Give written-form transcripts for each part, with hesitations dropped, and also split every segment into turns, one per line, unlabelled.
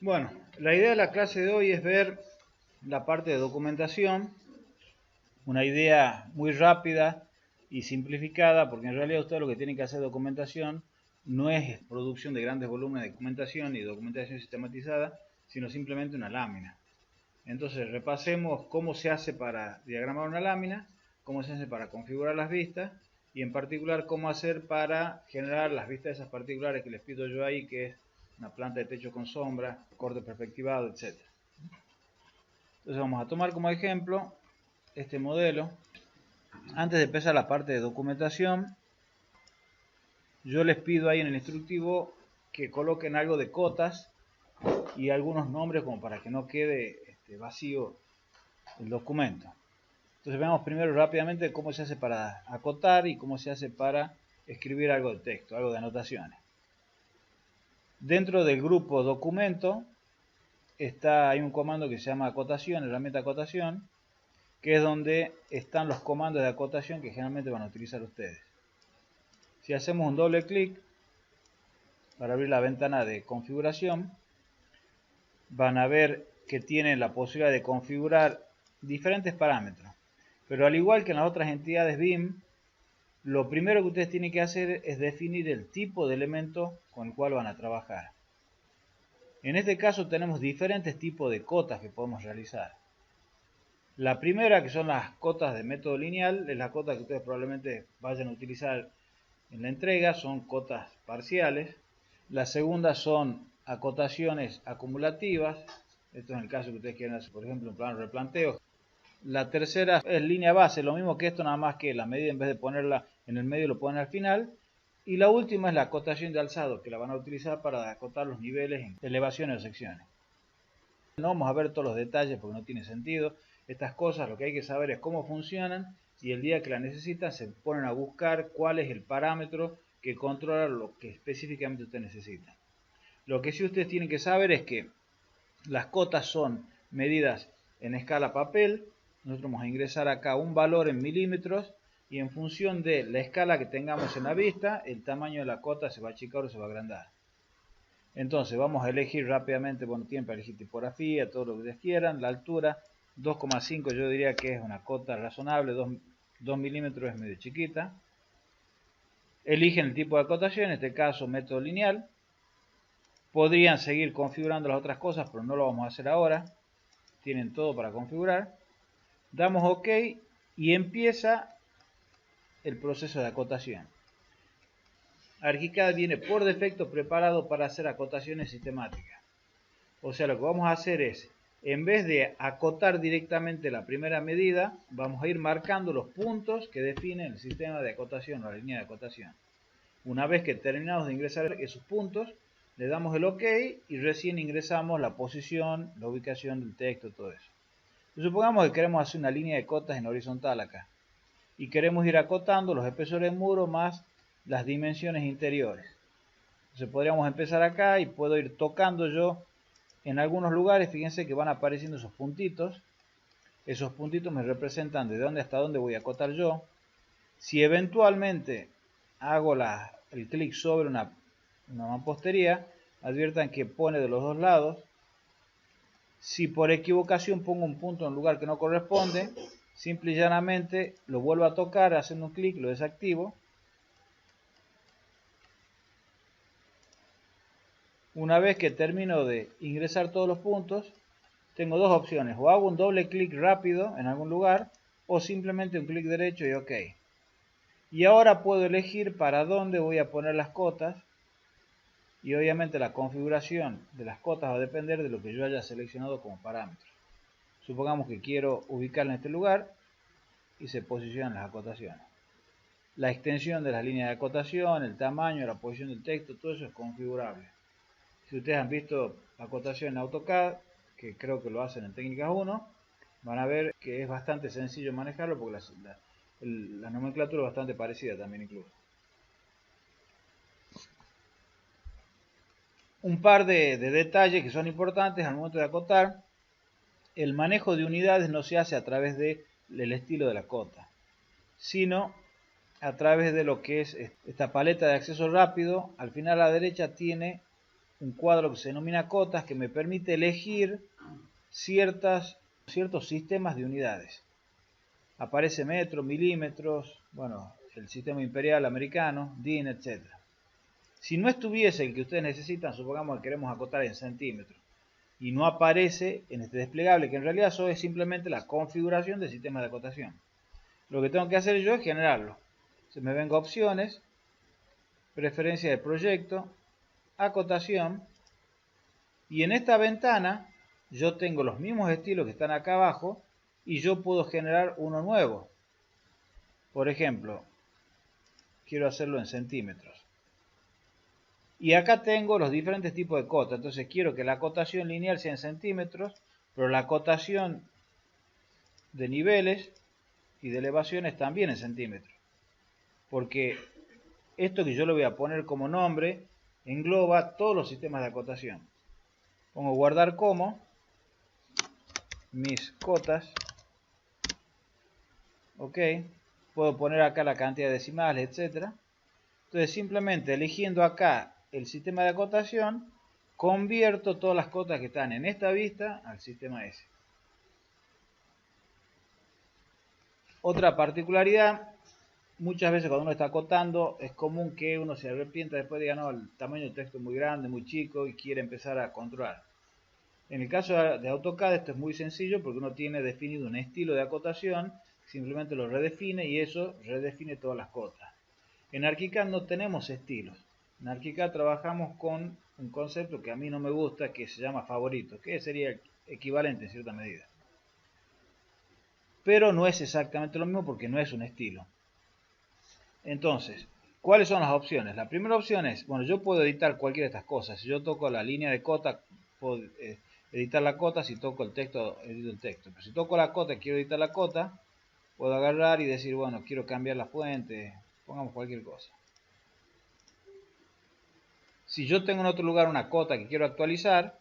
Bueno, la idea de la clase de hoy es ver la parte de documentación, una idea muy rápida y simplificada, porque en realidad ustedes lo que tienen que hacer documentación no es producción de grandes volúmenes de documentación y documentación sistematizada, sino simplemente una lámina. Entonces repasemos cómo se hace para diagramar una lámina, cómo se hace para configurar las vistas y en particular cómo hacer para generar las vistas esas particulares que les pido yo ahí, que es una planta de techo con sombra, corte perspectivado, etc. Entonces vamos a tomar como ejemplo este modelo. Antes de empezar la parte de documentación, yo les pido ahí en el instructivo que coloquen algo de cotas y algunos nombres como para que no quede vacío el documento. Entonces veamos primero rápidamente cómo se hace para acotar y cómo se hace para escribir algo de texto, algo de anotaciones. Dentro del grupo documento hay un comando que se llama acotación, herramienta acotación, que es donde están los comandos de acotación que generalmente van a utilizar ustedes. Si hacemos un doble clic para abrir la ventana de configuración, van a ver que tienen la posibilidad de configurar diferentes parámetros. Pero al igual que en las otras entidades BIM, lo primero que ustedes tienen que hacer es definir el tipo de elemento con el cual van a trabajar. En este caso tenemos diferentes tipos de cotas que podemos realizar. La primera, que son las cotas de método lineal, es la cota que ustedes probablemente vayan a utilizar en la entrega, son cotas parciales. La segunda son acotaciones acumulativas, esto es el caso que ustedes quieren hacer, por ejemplo, un plano de replanteo. La tercera es línea base, lo mismo que esto, nada más que la medida en vez de ponerla en el medio lo ponen al final. Y la última es la acotación de alzado, que la van a utilizar para acotar los niveles en elevaciones o secciones. No vamos a ver todos los detalles porque no tiene sentido. Estas cosas lo que hay que saber es cómo funcionan y el día que la necesitan se ponen a buscar cuál es el parámetro que controla lo que específicamente usted necesita. Lo que sí ustedes tienen que saber es que las cotas son medidas en escala papel. Nosotros vamos a ingresar acá un valor en milímetros y en función de la escala que tengamos en la vista, el tamaño de la cota se va a achicar o se va a agrandar. Entonces vamos a elegir rápidamente, bueno, tienen para elegir tipografía, todo lo que ustedes quieran. La altura 2,5 yo diría que es una cota razonable, 2 milímetros es medio chiquita. Eligen el tipo de acotación, en este caso método lineal. Podrían seguir configurando las otras cosas, pero no lo vamos a hacer ahora. Tienen todo para configurar. Damos OK y empieza el proceso de acotación. ArchiCAD viene por defecto preparado para hacer acotaciones sistemáticas. O sea, lo que vamos a hacer es, en vez de acotar directamente la primera medida, vamos a ir marcando los puntos que definen el sistema de acotación, la línea de acotación. Una vez que terminamos de ingresar esos puntos, le damos el OK y recién ingresamos la posición, la ubicación del texto, todo eso. Supongamos que queremos hacer una línea de cotas en horizontal acá y queremos ir acotando los espesores de muro más las dimensiones interiores. Entonces podríamos empezar acá y puedo ir tocando yo en algunos lugares. Fíjense que van apareciendo esos puntitos. Esos puntitos me representan de dónde hasta dónde voy a acotar yo. Si eventualmente hago el clic sobre una mampostería, adviertan que pone de los dos lados. Si por equivocación pongo un punto en un lugar que no corresponde, simple y llanamente lo vuelvo a tocar haciendo un clic, lo desactivo. Una vez que termino de ingresar todos los puntos, tengo dos opciones: o hago un doble clic rápido en algún lugar, o simplemente un clic derecho y OK. Y ahora puedo elegir para dónde voy a poner las cotas, y obviamente la configuración de las cotas va a depender de lo que yo haya seleccionado como parámetro. Supongamos que quiero ubicarla en este lugar y se posicionan las acotaciones. La extensión de las líneas de acotación, el tamaño, la posición del texto, todo eso es configurable. Si ustedes han visto acotación en AutoCAD, que creo que lo hacen en Técnicas 1, van a ver que es bastante sencillo manejarlo porque la nomenclatura es bastante parecida también incluso. Un par de detalles que son importantes al momento de acotar. El manejo de unidades no se hace a través del estilo de la cota, sino a través de lo que es esta paleta de acceso rápido. Al final a la derecha tiene un cuadro que se denomina cotas, que me permite elegir ciertos sistemas de unidades. Aparece metros, milímetros, bueno, el sistema imperial americano, DIN, etc. Si no estuviese el que ustedes necesitan, supongamos que queremos acotar en centímetros, y no aparece en este desplegable, que en realidad eso es simplemente la configuración del sistema de acotación. Lo que tengo que hacer yo es generarlo. Se me vengo a opciones, preferencia de proyecto, acotación, y en esta ventana yo tengo los mismos estilos que están acá abajo y yo puedo generar uno nuevo. Por ejemplo, quiero hacerlo en centímetros. Y acá tengo los diferentes tipos de cotas. Entonces quiero que la acotación lineal sea en centímetros, pero la acotación de niveles y de elevaciones también en centímetros. Porque esto que yo le voy a poner como nombre engloba todos los sistemas de acotación. Pongo guardar como, mis cotas, ok, puedo poner acá la cantidad de decimales, etc. Entonces simplemente eligiendo acá el sistema de acotación, convierto todas las cotas que están en esta vista al sistema S. Otra particularidad, muchas veces cuando uno está acotando es común que uno se arrepienta después, diga no, el tamaño del texto es muy grande, muy chico y quiere empezar a controlar. En el caso de AutoCAD esto es muy sencillo porque uno tiene definido un estilo de acotación, simplemente lo redefine y eso redefine todas las cotas. En ArchiCAD no tenemos estilos. En ArchiCAD trabajamos con un concepto que a mí no me gusta, que se llama favorito, que sería equivalente en cierta medida. Pero no es exactamente lo mismo porque no es un estilo. Entonces, ¿cuáles son las opciones? La primera opción es, bueno, yo puedo editar cualquiera de estas cosas. Si yo toco la línea de cota, puedo editar la cota. Si toco el texto, edito el texto. Pero si toco la cota y quiero editar la cota, puedo agarrar y decir, bueno, quiero cambiar la fuente, pongamos cualquier cosa. Si yo tengo en otro lugar una cota que quiero actualizar,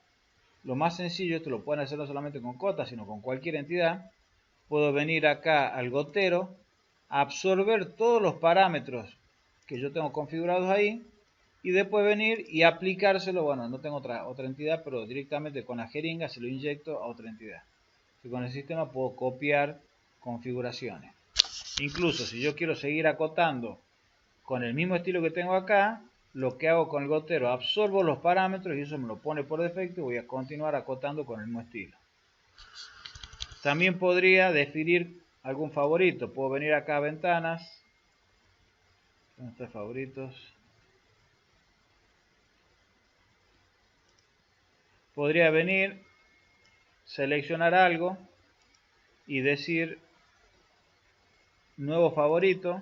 lo más sencillo, esto lo pueden hacer no solamente con cotas, sino con cualquier entidad. Puedo venir acá al gotero, absorber todos los parámetros que yo tengo configurados ahí, y después venir y aplicárselo, bueno, no tengo otra entidad, pero directamente con la jeringa se lo inyecto a otra entidad. Y con el sistema puedo copiar configuraciones. Incluso si yo quiero seguir acotando con el mismo estilo que tengo acá, lo que hago con el gotero, absorbo los parámetros y eso me lo pone por defecto y voy a continuar acotando con el mismo estilo. También podría definir algún favorito. Puedo venir acá a ventanas. ¿Dónde están favoritos? Podría venir, seleccionar algo y decir nuevo favorito,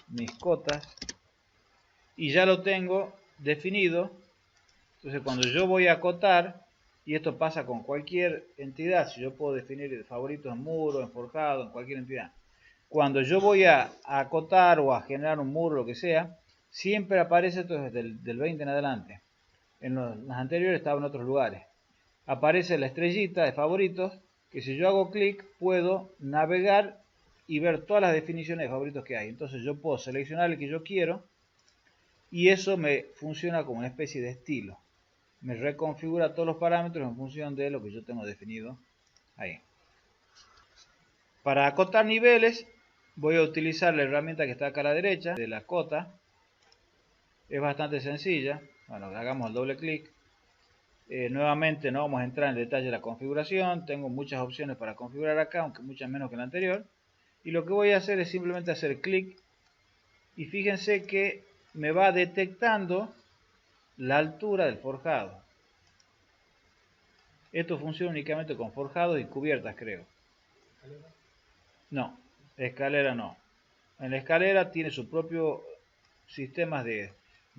mis cotas, y ya lo tengo definido. Entonces cuando yo voy a acotar, y esto pasa con cualquier entidad, si yo puedo definir favoritos en muro, en forjado, en cualquier entidad. Cuando yo voy a acotar o a generar un muro, lo que sea, siempre aparece esto desde del 20 en adelante. En las anteriores estaba en otros lugares. Aparece la estrellita de favoritos, que si yo hago clic puedo navegar y ver todas las definiciones de favoritos que hay. Entonces yo puedo seleccionar el que yo quiero y eso me funciona como una especie de estilo. Me reconfigura todos los parámetros en función de lo que yo tengo definido ahí. Para acotar niveles voy a utilizar la herramienta que está acá a la derecha de la cota. Es bastante sencilla. Bueno, hagamos el doble clic. Nuevamente no vamos a entrar en detalle de la configuración. Tengo muchas opciones para configurar acá, aunque muchas menos que la anterior. Y lo que voy a hacer es simplemente hacer clic. Y fíjense que me va detectando la altura del forjado. Esto funciona únicamente con forjados y cubiertas, creo. No, escalera no. En la escalera tiene su propio sistema de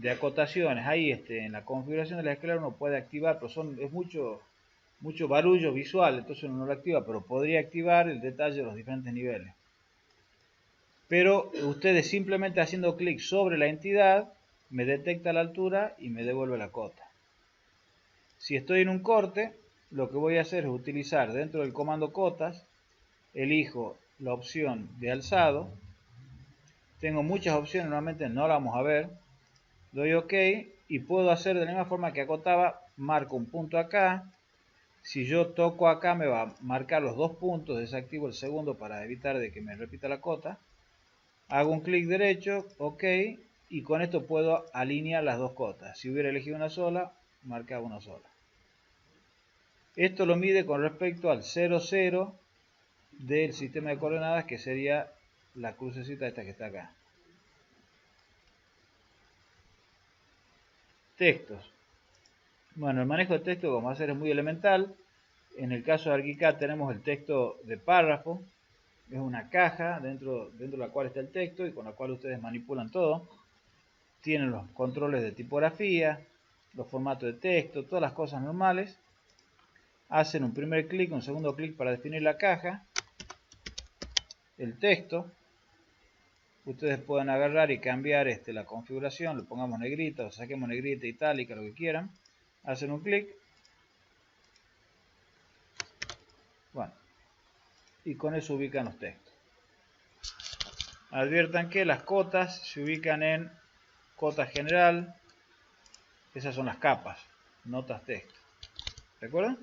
acotaciones. Ahí en la configuración de la escalera uno puede activar, pero es mucho barullo visual, entonces uno no lo activa, pero podría activar el detalle de los diferentes niveles. Pero ustedes simplemente haciendo clic sobre la entidad me detecta la altura y me devuelve la cota. Si estoy en un corte, lo que voy a hacer es utilizar dentro del comando cotas, elijo la opción de alzado. Tengo muchas opciones, normalmente no la vamos a ver. Doy OK y puedo hacer de la misma forma que acotaba, marco un punto acá. Si yo toco acá me va a marcar los dos puntos, desactivo el segundo para evitar de que me repita la cota. Hago un clic derecho, OK, y con esto puedo alinear las dos cotas. Si hubiera elegido una sola, marcaba una sola. Esto lo mide con respecto al 0, 0 del sistema de coordenadas, que sería la crucecita esta que está acá. Textos. Bueno, el manejo de texto, como va a ser, es muy elemental. En el caso de ArchiCAD tenemos el texto de párrafo. Es una caja dentro de la cual está el texto y con la cual ustedes manipulan todo. Tienen los controles de tipografía, los formatos de texto, todas las cosas normales. Hacen un primer clic, un segundo clic para definir la caja, el texto. Ustedes pueden agarrar y cambiar la configuración, le pongamos negrita o saquemos negrita, itálica, lo que quieran. Hacen un clic. Bueno, y con eso ubican los textos. Adviertan que las cotas se ubican en cota general. Esas son las capas, notas texto. ¿De acuerdo?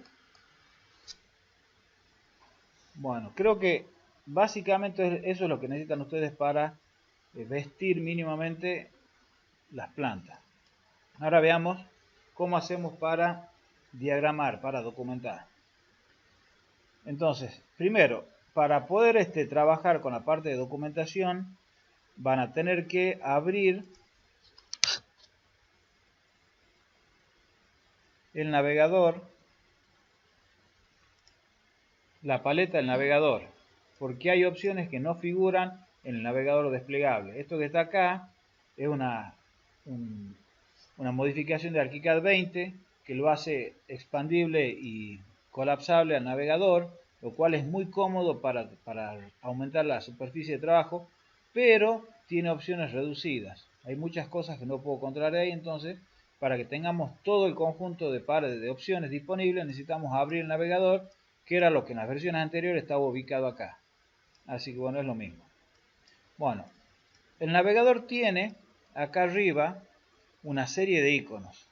Bueno, creo que básicamente eso es lo que necesitan ustedes para vestir mínimamente las plantas. Ahora veamos cómo hacemos para diagramar, para documentar. Entonces, primero, para poder trabajar con la parte de documentación, van a tener que abrir el navegador, la paleta del navegador, porque hay opciones que no figuran en el navegador desplegable. Esto que está acá es una modificación de ArchiCAD 20 que lo hace expandible y colapsable al navegador, lo cual es muy cómodo para aumentar la superficie de trabajo, pero tiene opciones reducidas. Hay muchas cosas que no puedo controlar ahí, entonces para que tengamos todo el conjunto de opciones disponibles necesitamos abrir el navegador, que era lo que en las versiones anteriores estaba ubicado acá. Así que bueno, es lo mismo. Bueno, el navegador tiene acá arriba una serie de iconos.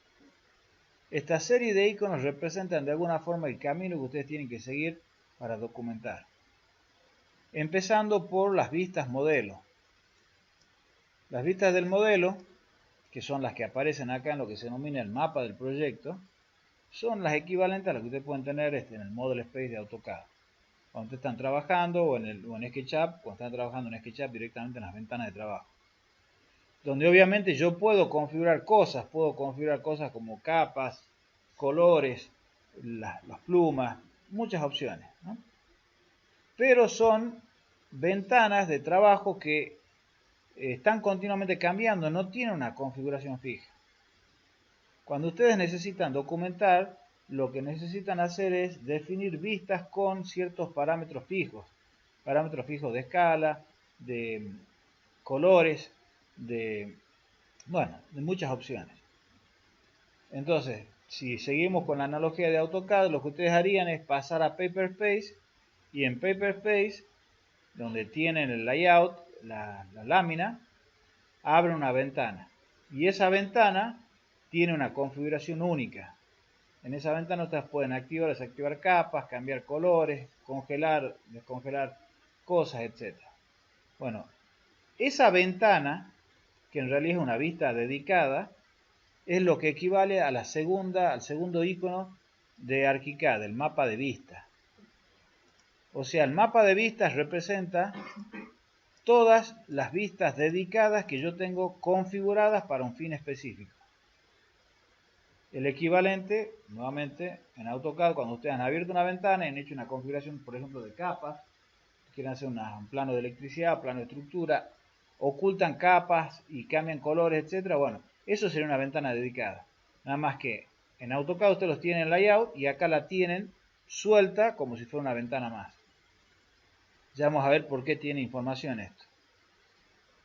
Esta serie de iconos representan de alguna forma el camino que ustedes tienen que seguir para documentar. Empezando por las vistas modelo. Las vistas del modelo, que son las que aparecen acá en lo que se denomina el mapa del proyecto, son las equivalentes a las que ustedes pueden tener en el Model Space de AutoCAD. Cuando ustedes están trabajando o en SketchUp, cuando están trabajando en SketchUp directamente en las ventanas de trabajo. Donde obviamente yo puedo configurar cosas como capas, colores, las plumas, muchas opciones, ¿no? Pero son ventanas de trabajo que están continuamente cambiando, no tienen una configuración fija. Cuando ustedes necesitan documentar, lo que necesitan hacer es definir vistas con ciertos parámetros fijos de escala, de colores, de muchas opciones. Entonces, si seguimos con la analogía de AutoCAD, lo que ustedes harían es pasar a Paperspace, y en Paperspace, donde tienen el layout, la lámina, abren una ventana. Y esa ventana tiene una configuración única. En esa ventana ustedes pueden activar o desactivar capas, cambiar colores, congelar, descongelar cosas, etc. Bueno, esa ventana, que en realidad es una vista dedicada, es lo que equivale a al segundo icono de ArchiCAD, el mapa de vista. O sea, el mapa de vistas representa todas las vistas dedicadas que yo tengo configuradas para un fin específico. El equivalente, nuevamente, en AutoCAD, cuando ustedes han abierto una ventana y han hecho una configuración, por ejemplo, de capas, quieren hacer un plano de electricidad, plano de estructura, ocultan capas y cambian colores, etc. Bueno, eso sería una ventana dedicada. Nada más que en AutoCAD ustedes los tienen en layout y acá la tienen suelta como si fuera una ventana más. Ya vamos a ver por qué tiene información esto.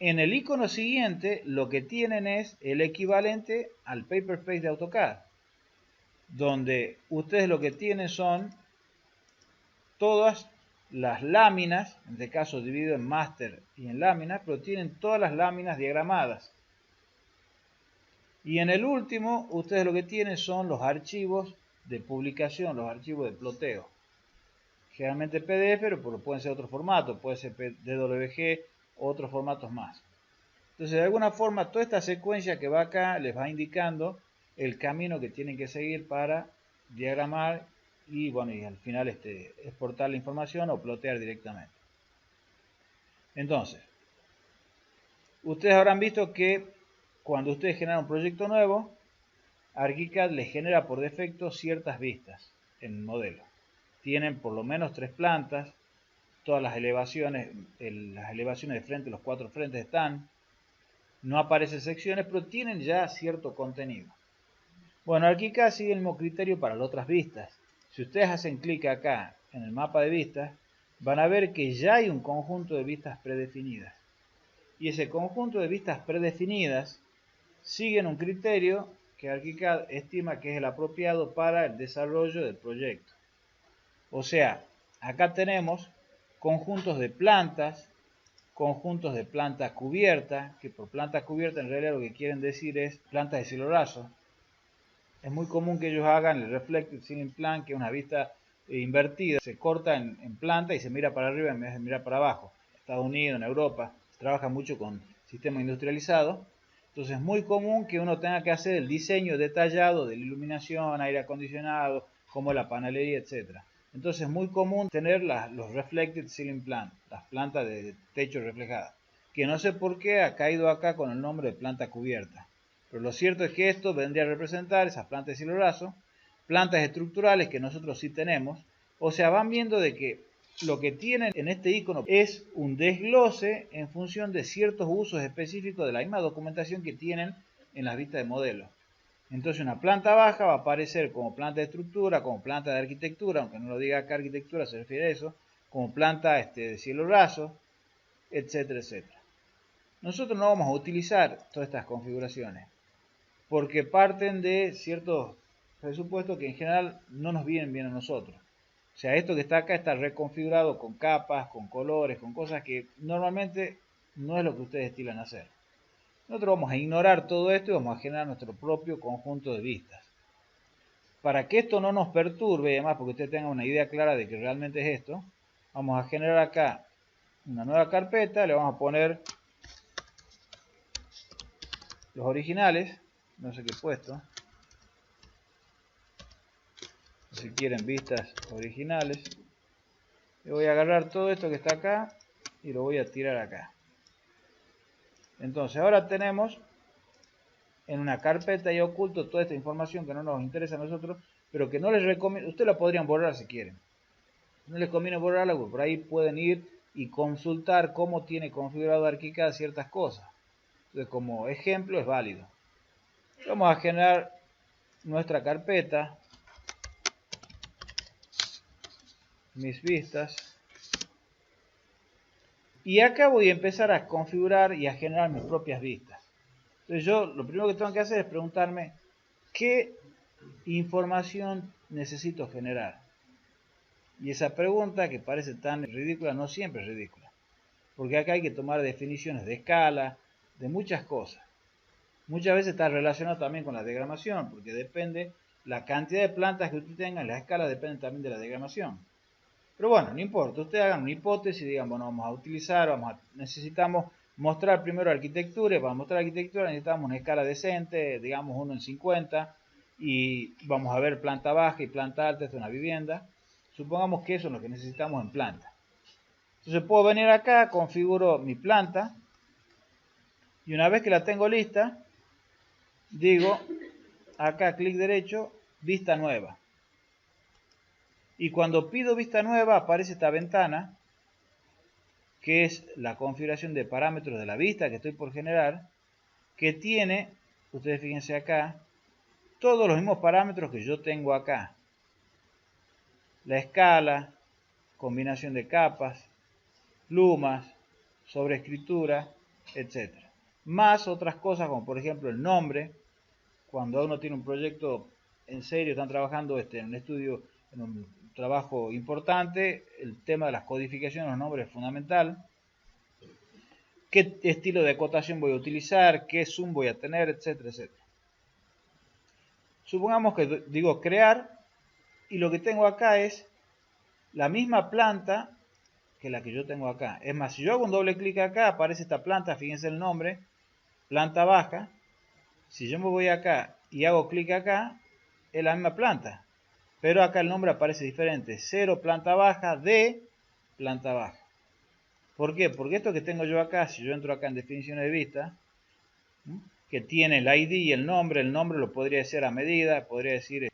En el icono siguiente lo que tienen es el equivalente al Paperspace de AutoCAD, donde ustedes lo que tienen son todas las láminas, en este caso dividido en máster y en láminas, pero tienen todas las láminas diagramadas. Y en el último, ustedes lo que tienen son los archivos de publicación, los archivos de ploteo. Generalmente PDF, pero pueden ser otros formatos, puede ser DWG, otros formatos más. Entonces, de alguna forma, toda esta secuencia que va acá les va indicando el camino que tienen que seguir para diagramar y, bueno, y al final exportar la información o plotear directamente. Entonces, ustedes habrán visto que cuando ustedes generan un proyecto nuevo, ArchiCAD les genera por defecto ciertas vistas en el modelo. Tienen por lo menos 3 plantas, todas las elevaciones de frente, los 4 frentes están, no aparecen secciones, pero tienen ya cierto contenido. Bueno, ArchiCAD sigue el mismo criterio para las otras vistas. Si ustedes hacen clic acá en el mapa de vistas, van a ver que ya hay un conjunto de vistas predefinidas. Y ese conjunto de vistas predefinidas siguen un criterio que ArchiCAD estima que es el apropiado para el desarrollo del proyecto. O sea, acá tenemos conjuntos de plantas, conjuntos de planta cubierta, que por planta cubierta en realidad lo que quieren decir es plantas de cielo raso. Es muy común que ellos hagan el Reflected Ceiling Plan, que es una vista invertida, se corta en planta y se mira para arriba en vez de mirar para abajo. En Estados Unidos, en Europa, se trabaja mucho con sistemas industrializados. Entonces es muy común que uno tenga que hacer el diseño detallado de la iluminación, aire acondicionado, como la panelería, etc. Entonces es muy común tener los Reflected Ceiling Plan, las plantas de techo reflejadas, que no sé por qué ha caído acá con el nombre de planta cubierta. Pero lo cierto es que esto vendría a representar esas plantas de cielo raso, plantas estructurales que nosotros sí tenemos. O sea, van viendo de que lo que tienen en este icono es un desglose en función de ciertos usos específicos de la misma documentación que tienen en las vistas de modelo. Entonces una planta baja va a aparecer como planta de estructura, como planta de arquitectura, aunque no lo diga acá arquitectura, se refiere a eso, como planta de cielo raso, etcétera, etcétera. Nosotros no vamos a utilizar todas estas configuraciones, porque parten de ciertos presupuestos que en general no nos vienen bien a nosotros. O sea, esto que está acá está reconfigurado con capas, con colores, con cosas que normalmente no es lo que ustedes estilan hacer. Nosotros vamos a ignorar todo esto y vamos a generar nuestro propio conjunto de vistas. Para que esto no nos perturbe, y además porque ustedes tengan una idea clara de que realmente es esto, vamos a generar acá una nueva carpeta, le vamos a poner los originales, no sé qué he puesto, si quieren vistas originales. Le voy a agarrar todo esto que está acá y lo voy a tirar acá. Entonces ahora tenemos en una carpeta ahí oculto toda esta información que no nos interesa a nosotros, pero que no les recomiendo. Ustedes la podrían borrar si quieren. No les conviene borrarla porque por ahí pueden ir y consultar cómo tiene configurado ArchiCAD ciertas cosas. Entonces, como ejemplo es válido. Vamos a generar nuestra carpeta, mis vistas, y acá voy a empezar a configurar y a generar mis propias vistas. Entonces yo lo primero que tengo que hacer es preguntarme qué información necesito generar. Y esa pregunta, que parece tan ridícula, no siempre es ridícula. Porque acá hay que tomar definiciones de escala, de muchas cosas. Muchas veces está relacionado también con la diagramación, porque depende la cantidad de plantas que usted tenga, las escalas dependen también de la diagramación. Pero bueno, no importa, ustedes hagan una hipótesis y digan, bueno, vamos a utilizar, necesitamos mostrar primero arquitectura, y para mostrar arquitectura necesitamos una escala decente, digamos 1 en 50, y vamos a ver planta baja y planta alta, esta es una vivienda. Supongamos que eso es lo que necesitamos en planta. Entonces puedo venir acá, configuro mi planta, y una vez que la tengo lista, digo, acá clic derecho, vista nueva. Y cuando pido vista nueva aparece esta ventana, que es la configuración de parámetros de la vista que estoy por generar, que tiene, ustedes fíjense acá, todos los mismos parámetros que yo tengo acá. La escala, combinación de capas, plumas, sobreescritura, etc. Más otras cosas como por ejemplo el nombre. Cuando uno tiene un proyecto en serio, están trabajando en un estudio, en un trabajo importante, el tema de las codificaciones de los nombres es fundamental. Qué estilo de acotación voy a utilizar, qué zoom voy a tener, etcétera, etcétera. Supongamos que digo crear y lo que tengo acá es la misma planta que la que yo tengo acá. Es más, si yo hago un doble clic acá, aparece esta planta, fíjense el nombre, planta baja. Si yo me voy acá y hago clic acá, es la misma planta, pero acá el nombre aparece diferente, 0 planta baja de planta baja. ¿Por qué? Porque esto que tengo yo acá, si yo entro acá en definiciones de vista, que tiene el ID y el nombre lo podría decir a medida, podría decir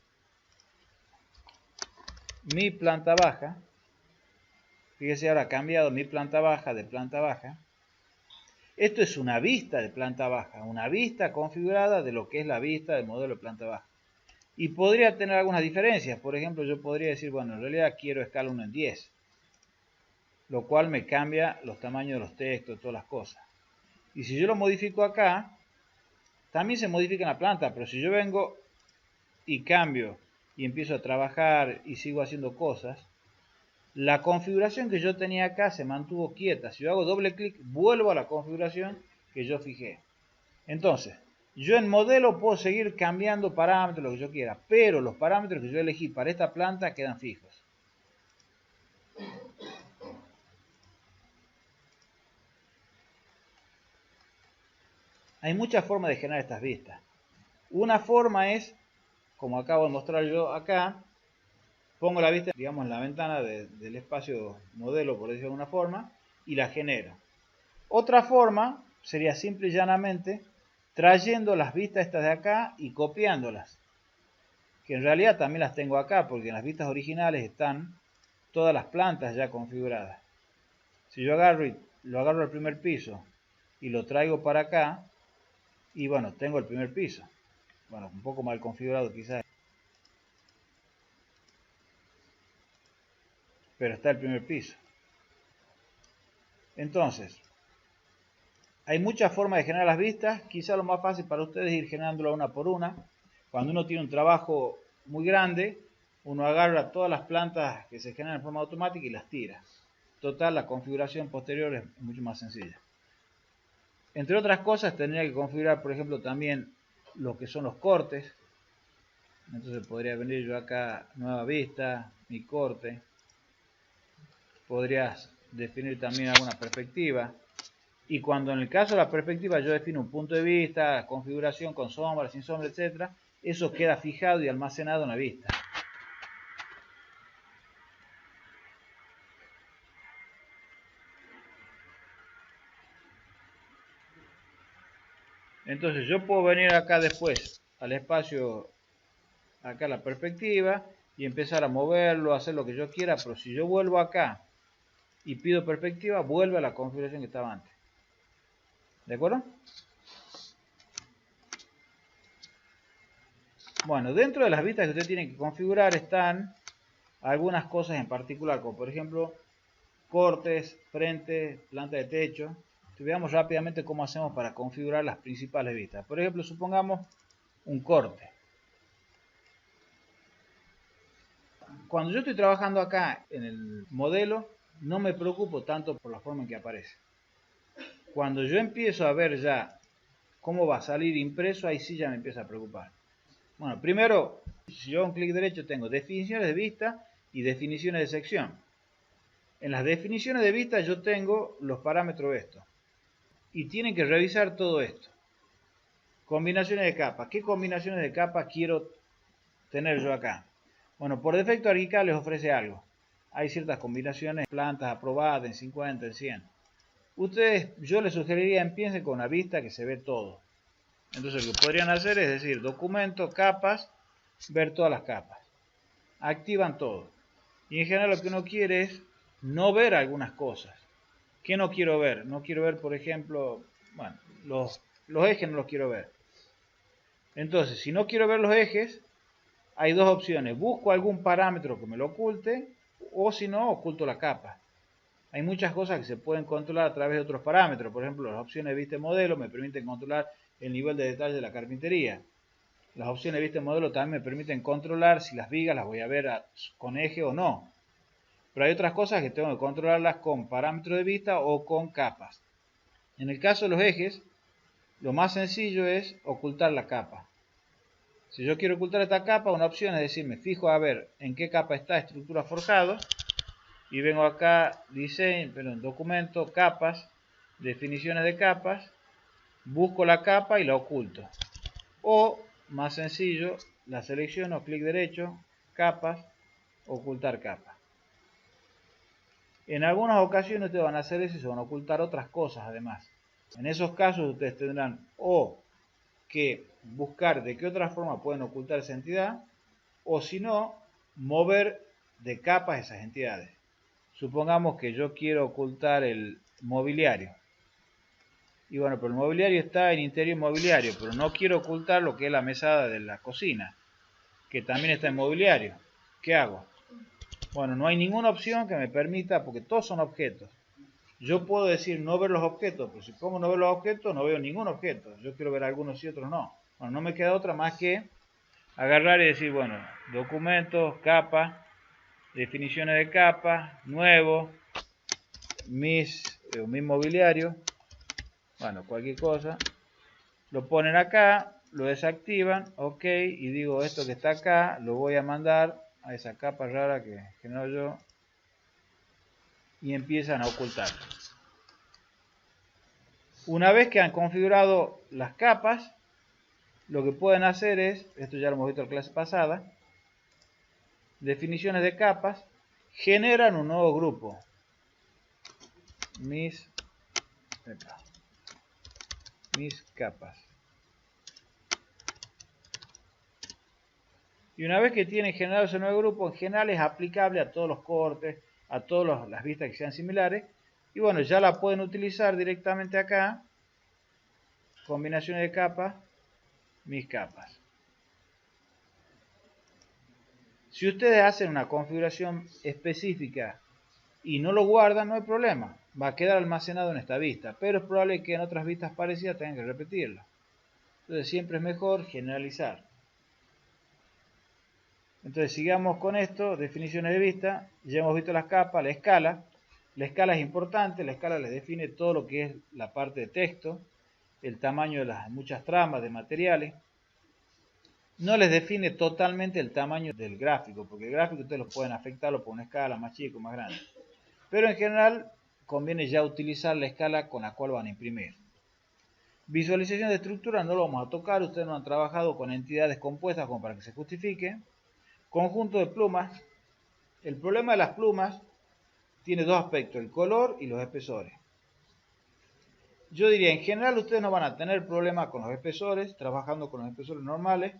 mi planta baja. Fíjese, ahora ha cambiado mi planta baja de planta baja. Esto es una vista de planta baja, una vista configurada de lo que es la vista del modelo de planta baja. Y podría tener algunas diferencias. Por ejemplo, yo podría decir, bueno, en realidad quiero escala 1 en 10. Lo cual me cambia los tamaños de los textos, todas las cosas. Y si yo lo modifico acá, también se modifica en la planta. Pero si yo vengo y cambio y empiezo a trabajar y sigo haciendo cosas, la configuración que yo tenía acá se mantuvo quieta. Si yo hago doble clic, vuelvo a la configuración que yo fijé. Entonces, yo en modelo puedo seguir cambiando parámetros, lo que yo quiera, pero los parámetros que yo elegí para esta planta quedan fijos. Hay muchas formas de generar estas vistas. Una forma es, como acabo de mostrar yo acá, pongo la vista, digamos, en la ventana del espacio modelo, por decirlo de alguna forma, y la genero. Otra forma sería simple y llanamente trayendo las vistas estas de acá y copiándolas. Que en realidad también las tengo acá, porque en las vistas originales están todas las plantas ya configuradas. Si yo agarro y lo agarro al primer piso y lo traigo para acá, y bueno, tengo el primer piso. Bueno, un poco mal configurado quizás, pero está el primer piso. Entonces, hay muchas formas de generar las vistas. Quizá lo más fácil para ustedes es ir generándolas una por una. Cuando uno tiene un trabajo muy grande, uno agarra todas las plantas que se generan en forma automática y las tira. Total, la configuración posterior es mucho más sencilla. Entre otras cosas, tendría que configurar, por ejemplo, también lo que son los cortes. Entonces podría venir yo acá, nueva vista, mi corte. Podrías definir también alguna perspectiva. Y cuando en el caso de la perspectiva yo defino un punto de vista, configuración con sombra, sin sombra, etc., eso queda fijado y almacenado en la vista. Entonces yo puedo venir acá después al espacio, acá la perspectiva, y empezar a moverlo, hacer lo que yo quiera, pero si yo vuelvo acá y pido perspectiva, vuelve a la configuración que estaba antes. ¿De acuerdo? Bueno, dentro de las vistas que usted tiene que configurar están algunas cosas en particular, como por ejemplo cortes, frente, planta de techo. Veamos rápidamente cómo hacemos para configurar las principales vistas. Por ejemplo, supongamos un corte. Cuando yo estoy trabajando acá en el modelo, no me preocupo tanto por la forma en que aparece. Cuando yo empiezo a ver ya cómo va a salir impreso, ahí sí ya me empieza a preocupar. Bueno, primero, si yo hago un clic derecho, tengo definiciones de vista y definiciones de sección. En las definiciones de vista yo tengo los parámetros de esto. Y tienen que revisar todo esto. Combinaciones de capas. ¿Qué combinaciones de capas quiero tener yo acá? Bueno, por defecto Archicad les ofrece algo. Hay ciertas combinaciones, plantas aprobadas en 50, en 100. Ustedes, yo les sugeriría empiecen con una vista que se ve todo. Entonces lo que podrían hacer es decir, documento, capas, ver todas las capas. Activan todo. Y en general lo que uno quiere es no ver algunas cosas. ¿Qué no quiero ver? No quiero ver, por ejemplo, bueno, los ejes no los quiero ver. Entonces, si no quiero ver los ejes, hay dos opciones. Busco algún parámetro que me lo oculte, o si no, oculto la capa. Hay muchas cosas que se pueden controlar a través de otros parámetros. Por ejemplo, las opciones de vista y modelo me permiten controlar el nivel de detalle de la carpintería. Las opciones de vista y modelo también me permiten controlar si las vigas las voy a ver con eje o no. Pero hay otras cosas que tengo que controlarlas con parámetros de vista o con capas. En el caso de los ejes, lo más sencillo es ocultar la capa. Si yo quiero ocultar esta capa, una opción es decir, me fijo a ver en qué capa está estructura forjado y vengo acá, documento, capas, definiciones de capas, busco la capa y la oculto. O, más sencillo, la selecciono, clic derecho, capas, ocultar capa. En algunas ocasiones ustedes van a hacer eso y se van a ocultar otras cosas además. En esos casos ustedes tendrán o que buscar de qué otra forma pueden ocultar esa entidad, o si no, mover de capas esas entidades. Supongamos que yo quiero ocultar el mobiliario. Y bueno, pero el mobiliario está en interior mobiliario, pero no quiero ocultar lo que es la mesada de la cocina, que también está en mobiliario. ¿Qué hago? Bueno, no hay ninguna opción que me permita, porque todos son objetos. Yo puedo decir no ver los objetos, pero si pongo no ver los objetos, no veo ningún objeto. Yo quiero ver algunos y otros no. Bueno, no me queda otra más que agarrar y decir, bueno, documentos, capa, definiciones de capa, nuevo, mi mobiliario, bueno, cualquier cosa. Lo ponen acá, lo desactivan, ok, y digo esto que está acá, lo voy a mandar a esa capa rara que genero yo, y empiezan a ocultarlo. Una vez que han configurado las capas, lo que pueden hacer es, esto ya lo hemos visto en la clase pasada, definiciones de capas, generan un nuevo grupo. Mis capas. Y una vez que tienen generado ese nuevo grupo, en general es aplicable a todos los cortes, a todas las vistas que sean similares. Y bueno, ya la pueden utilizar directamente acá. Combinaciones de capas, mis capas. Si ustedes hacen una configuración específica y no lo guardan, no hay problema. Va a quedar almacenado en esta vista. Pero es probable que en otras vistas parecidas tengan que repetirlo. Entonces siempre es mejor generalizar. Entonces sigamos con esto, definiciones de vista. Ya hemos visto las capas, la escala. La escala es importante, la escala les define todo lo que es la parte de texto, el tamaño de las muchas tramas de materiales. No les define totalmente el tamaño del gráfico, porque el gráfico ustedes lo pueden afectarlo por una escala más chica o más grande. Pero en general conviene ya utilizar la escala con la cual van a imprimir. Visualización de estructura no lo vamos a tocar, ustedes no han trabajado con entidades compuestas como para que se justifique. Conjunto de plumas. El problema de las plumas tiene dos aspectos, el color y los espesores. Yo diría, en general ustedes no van a tener problema con los espesores, trabajando con los espesores normales,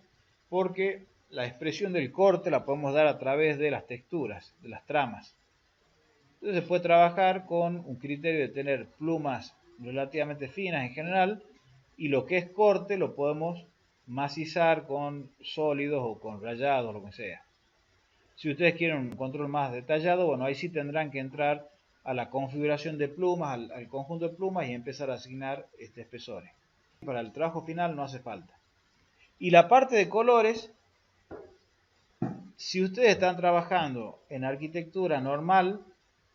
porque la expresión del corte la podemos dar a través de las texturas, de las tramas. Entonces se puede trabajar con un criterio de tener plumas relativamente finas en general, y lo que es corte lo podemos macizar con sólidos o con rayados, lo que sea. Si ustedes quieren un control más detallado, bueno, ahí sí tendrán que entrar a la configuración de plumas, al conjunto de plumas y empezar a asignar espesores. Para el trabajo final no hace falta. Y la parte de colores, si ustedes están trabajando en arquitectura normal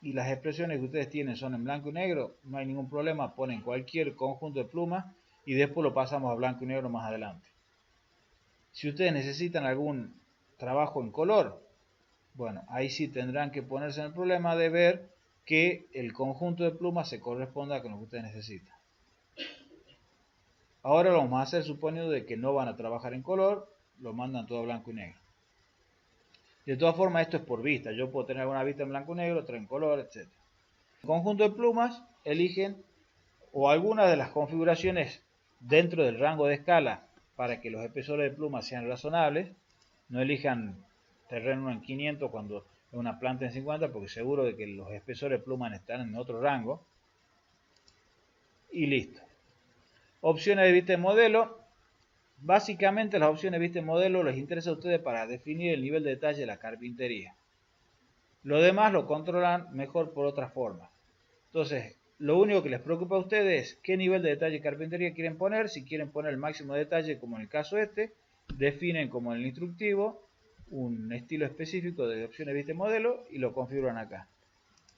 y las expresiones que ustedes tienen son en blanco y negro, no hay ningún problema, ponen cualquier conjunto de plumas y después lo pasamos a blanco y negro más adelante. Si ustedes necesitan algún trabajo en color, bueno, ahí sí tendrán que ponerse en el problema de ver que el conjunto de plumas se corresponda con lo que ustedes necesitan. Ahora lo vamos a hacer suponiendo de que no van a trabajar en color, lo mandan todo blanco y negro. De todas formas, esto es por vista. Yo puedo tener alguna vista en blanco y negro, otra en color, etc. El conjunto de plumas eligen o alguna de las configuraciones dentro del rango de escala para que los espesores de plumas sean razonables. No elijan terreno en 500 cuando es una planta en 50, porque seguro de que los espesores de plumas están en otro rango. Y listo. Opciones de vista de modelo. Básicamente las opciones de vista de modelo les interesa a ustedes para definir el nivel de detalle de la carpintería. Lo demás lo controlan mejor por otra forma. Entonces, lo único que les preocupa a ustedes es qué nivel de detalle de carpintería quieren poner. Si quieren poner el máximo de detalle, como en el caso definen como en el instructivo un estilo específico de opciones de vista de modelo y lo configuran acá.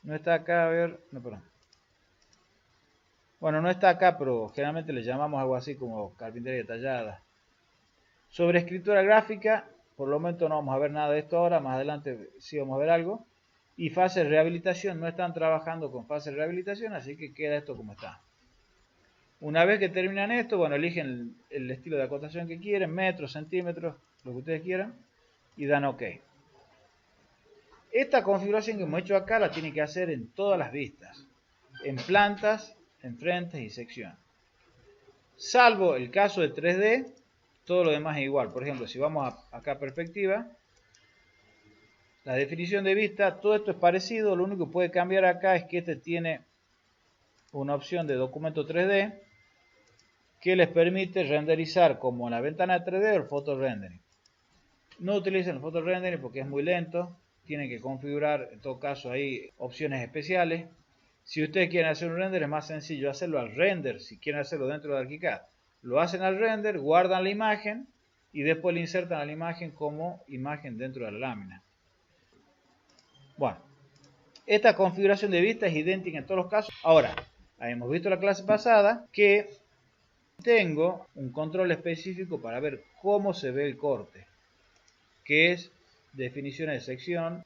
No está acá, a ver, no, perdón. Bueno, no está acá, pero generalmente le llamamos algo así como carpintería detallada. Sobre escritura gráfica, por lo momento no vamos a ver nada de esto ahora, más adelante sí vamos a ver algo. Y fase de rehabilitación, no están trabajando con fase de rehabilitación, así que queda esto como está. Una vez que terminan esto, bueno, eligen el estilo de acotación que quieren, metros, centímetros, lo que ustedes quieran, y dan OK. Esta configuración que hemos hecho acá la tienen que hacer en todas las vistas, en plantas, en frentes y sección. Salvo el caso de 3D, todo lo demás es igual. Por ejemplo, si vamos acá a perspectiva, la definición de vista, todo esto es parecido. Lo único que puede cambiar acá es que este tiene una opción de documento 3D que les permite renderizar como en la ventana de 3D o el photo rendering. No utilicen el photo rendering porque es muy lento. Tienen que configurar, en todo caso, ahí opciones especiales. Si ustedes quieren hacer un render, es más sencillo hacerlo al render. Si quieren hacerlo dentro de ArchiCAD, lo hacen al render, guardan la imagen y después le insertan a la imagen como imagen dentro de la lámina. Bueno, esta configuración de vista es idéntica en todos los casos. Ahora, hemos visto en la clase pasada que tengo un control específico para ver cómo se ve el corte, que es definiciones de sección.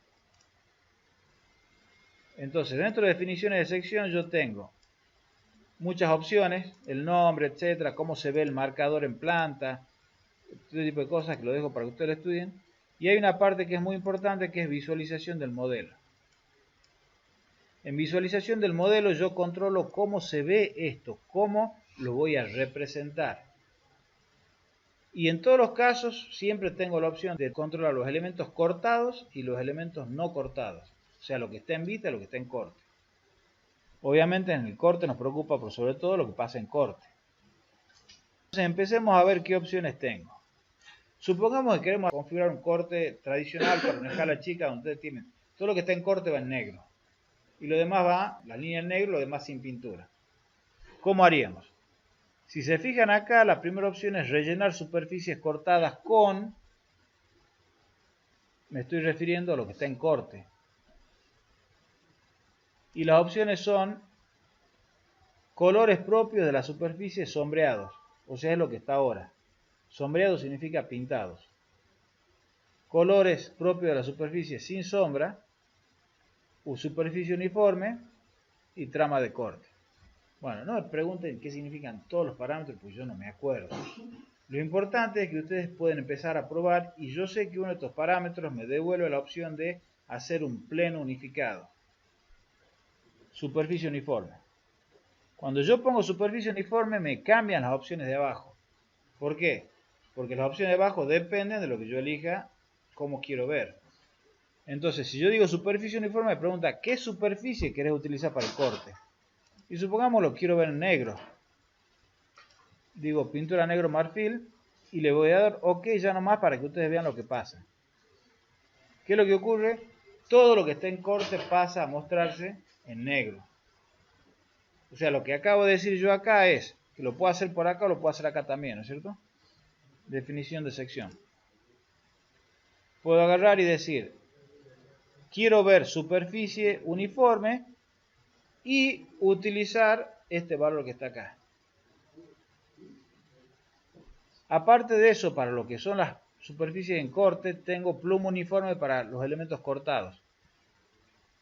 Entonces, dentro de definiciones de sección yo tengo muchas opciones, el nombre, etcétera, cómo se ve el marcador en planta, este tipo de cosas que lo dejo para que ustedes lo estudien. Y hay una parte que es muy importante, que es visualización del modelo. En visualización del modelo yo controlo cómo se ve esto, cómo lo voy a representar. Y en todos los casos siempre tengo la opción de controlar los elementos cortados y los elementos no cortados. O sea, lo que está en vista y lo que está en corte. Obviamente en el corte nos preocupa por sobre todo lo que pasa en corte. Entonces empecemos a ver qué opciones tengo. Supongamos que queremos configurar un corte tradicional para una escala chica donde ustedes tienen todo lo que está en corte va en negro. Y lo demás va, la línea en negro, lo demás sin pintura. ¿Cómo haríamos? Si se fijan acá, la primera opción es rellenar superficies cortadas con, me estoy refiriendo a lo que está en corte. Y las opciones son colores propios de la superficie sombreados, o sea, es lo que está ahora. Sombreado significa pintados. Colores propios de la superficie sin sombra, superficie uniforme y trama de corte. Bueno, no me pregunten qué significan todos los parámetros, pues yo no me acuerdo. Lo importante es que ustedes pueden empezar a probar y yo sé que uno de estos parámetros me devuelve la opción de hacer un pleno unificado. Superficie uniforme. Cuando yo pongo superficie uniforme me cambian las opciones de abajo. ¿Por qué? Porque las opciones de abajo dependen de lo que yo elija, cómo quiero ver. Entonces, si yo digo superficie uniforme, me pregunta ¿qué superficie querés utilizar para el corte? Y supongamos lo quiero ver en negro. Digo pintura negro marfil y le voy a dar OK ya nomás para que ustedes vean lo que pasa. ¿Qué es lo que ocurre? Todo lo que está en corte pasa a mostrarse en negro. O sea, lo que acabo de decir yo acá es que lo puedo hacer por acá o lo puedo hacer acá también, ¿no es cierto? Definición de sección. Puedo agarrar y decir, quiero ver superficie uniforme y utilizar este valor que está acá. Aparte de eso, para lo que son las superficies en corte, tengo pluma uniforme para los elementos cortados.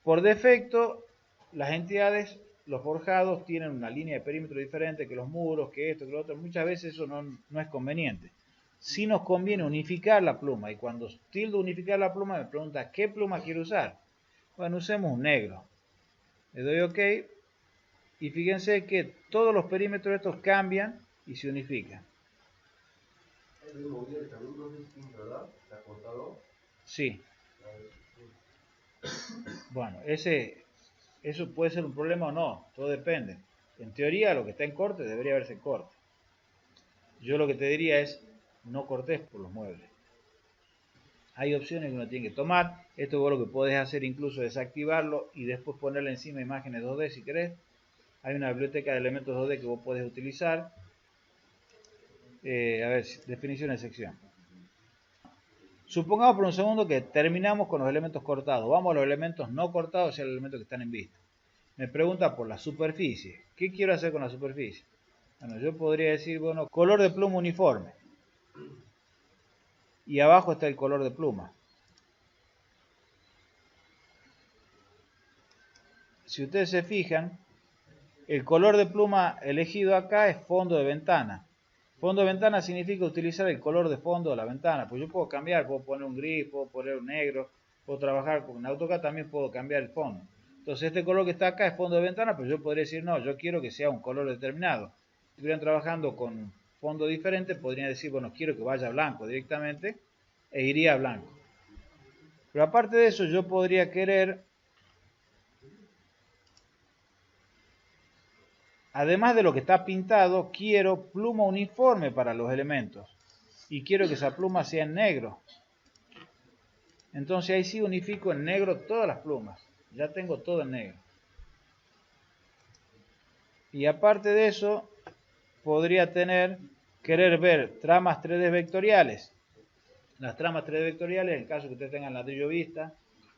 Por defecto, las entidades, los forjados, tienen una línea de perímetro diferente que los muros, que esto, que lo otro. Muchas veces eso no es conveniente. Sí nos conviene unificar la pluma. Y cuando tildo unificar la pluma, me pregunta, ¿qué pluma quiero usar? Bueno, usemos un negro. Le doy OK. Y fíjense que todos los perímetros estos cambian y se unifican. Sí. Bueno, eso puede ser un problema o no, todo depende. En teoría, lo que está en corte debería verse en corte. Yo lo que te diría es, no cortes por los muebles. Hay opciones que uno tiene que tomar. Esto vos lo que podés hacer incluso desactivarlo y después ponerle encima imágenes 2D si querés. Hay una biblioteca de elementos 2D que vos podés utilizar. A ver, definición de sección. Supongamos por un segundo que terminamos con los elementos cortados. Vamos a los elementos no cortados, o sea, los elementos que están en vista. Me pregunta por la superficie. ¿Qué quiero hacer con la superficie? Bueno, yo podría decir, bueno, color de pluma uniforme. y abajo está el color de pluma. Si ustedes se fijan, el color de pluma elegido acá es fondo de ventana. Fondo de ventana significa utilizar el color de fondo de la ventana. Pues yo puedo cambiar, puedo poner un gris, puedo poner un negro, puedo trabajar con AutoCAD, también puedo cambiar el fondo. Entonces este color que está acá es fondo de ventana, pero yo podría decir, no, yo quiero que sea un color determinado. Si estuvieran trabajando con fondo diferente, podrían decir, bueno, quiero que vaya blanco directamente, e iría a blanco. Pero aparte de eso, yo podría querer, además de lo que está pintado, quiero pluma uniforme para los elementos. Y quiero que esa pluma sea en negro. Entonces ahí sí unifico en negro todas las plumas. Ya tengo todo en negro. Y aparte de eso, podría querer ver tramas 3D vectoriales. Las tramas 3D vectoriales, en el caso que ustedes tengan ladrillo vista,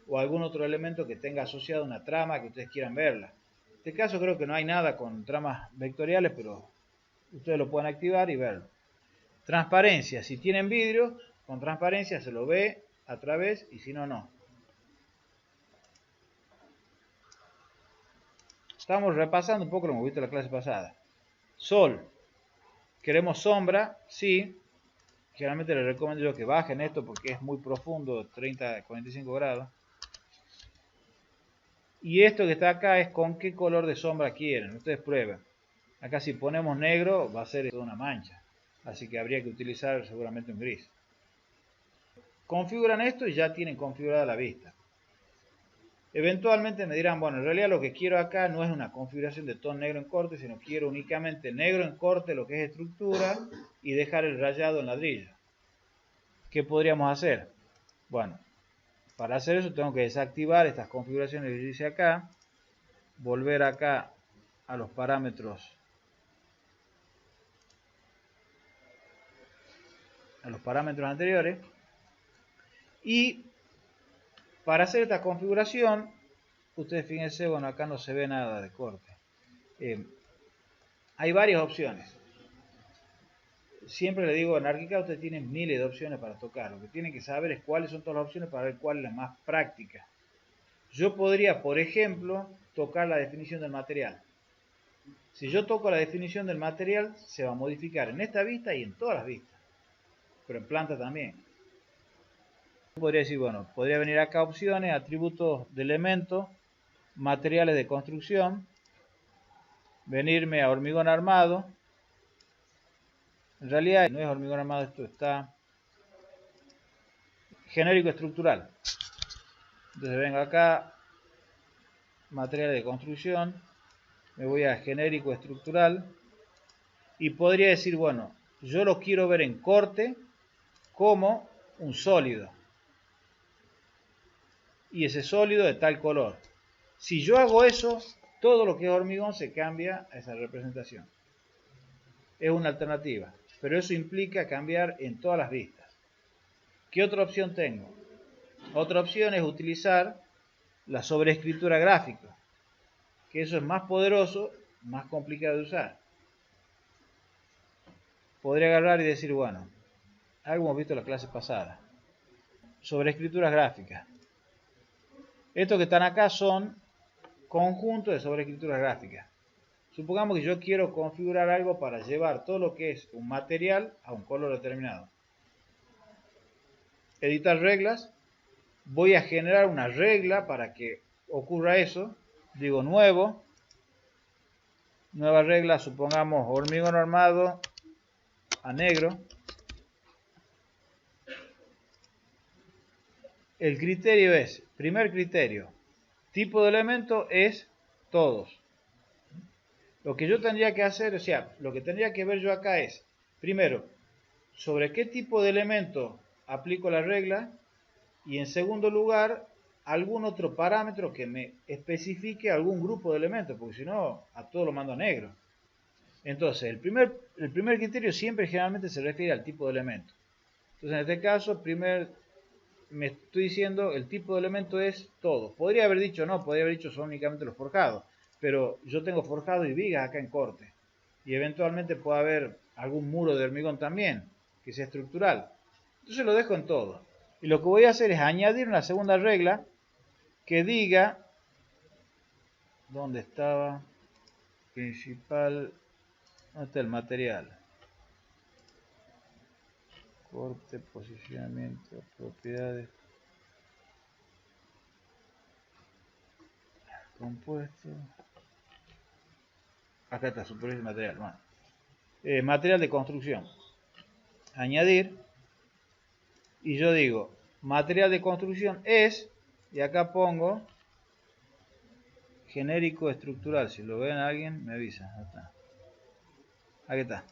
o algún otro elemento que tenga asociado una trama que ustedes quieran verla. En este caso creo que no hay nada con tramas vectoriales, pero ustedes lo pueden activar y verlo. Transparencia, si tienen vidrio, con transparencia se lo ve a través y si no, no. Estamos repasando un poco lo que hemos visto en la clase pasada. Sol, queremos sombra, sí. Generalmente les recomiendo yo que bajen esto porque es muy profundo, 30, 45 grados. Y esto que está acá es con qué color de sombra quieren, ustedes prueben. Acá si ponemos negro va a ser toda una mancha, así que habría que utilizar seguramente un gris. Configuran esto y ya tienen configurada la vista. Eventualmente me dirán, bueno, en realidad lo que quiero acá no es una configuración de todo negro en corte, sino quiero únicamente negro en corte, lo que es estructura, y dejar el rayado en ladrillo. ¿Qué podríamos hacer? Bueno, para hacer eso tengo que desactivar estas configuraciones que hice acá, volver acá a los parámetros anteriores, y para hacer esta configuración, ustedes fíjense, bueno, acá no se ve nada de corte. Hay varias opciones. Siempre le digo, en ArchiCAD ustedes tienen miles de opciones para tocar. Lo que tienen que saber es cuáles son todas las opciones para ver cuál es la más práctica. Yo podría, por ejemplo, tocar la definición del material. Si yo toco la definición del material, se va a modificar en esta vista y en todas las vistas. Pero en planta también. Podría decir, bueno, podría venir acá opciones, atributos de elementos, materiales de construcción, venirme a hormigón armado. En realidad no es hormigón armado, esto está genérico estructural. Entonces vengo acá, materiales de construcción, me voy a genérico estructural y podría decir, bueno, yo lo quiero ver en corte como un sólido. Y ese sólido de tal color. Si yo hago eso, todo lo que es hormigón se cambia a esa representación. Es una alternativa, pero eso implica cambiar en todas las vistas. ¿Qué otra opción tengo? Otra opción es utilizar la sobreescritura gráfica, que eso es más poderoso, más complicado de usar. Podría agarrar y decir, bueno, algo hemos visto en la clase pasada, sobreescrituras gráficas. Estos que están acá son conjuntos de sobreescrituras gráficas. Supongamos que yo quiero configurar algo para llevar todo lo que es un material a un color determinado. Editar reglas. Voy a generar una regla para que ocurra eso. Digo nuevo. Nueva regla, supongamos hormigón armado a negro. El criterio es, primer criterio, tipo de elemento es todos. Lo que yo tendría que hacer, o sea, lo que tendría que ver yo acá es, primero, sobre qué tipo de elemento aplico la regla y en segundo lugar, algún otro parámetro que me especifique algún grupo de elementos, porque si no, a todo lo mando a negro. Entonces, el primer criterio siempre generalmente se refiere al tipo de elemento. Entonces, en este caso, me estoy diciendo el tipo de elemento es todo. Podría haber dicho no, podría haber dicho son únicamente los forjados, pero yo tengo forjado y vigas acá en corte. Y eventualmente puede haber algún muro de hormigón también, que sea estructural. Entonces lo dejo en todo. Y lo que voy a hacer es añadir una segunda regla que diga, ¿dónde estaba? Principal, ¿dónde está el material? Corte, posicionamiento, propiedades, compuesto. Acá está, superficie de material. Bueno. Material de construcción. Añadir. Y yo digo, material de construcción es, y acá pongo genérico estructural. Si lo ven alguien, me avisa. Ahí está. Aquí está.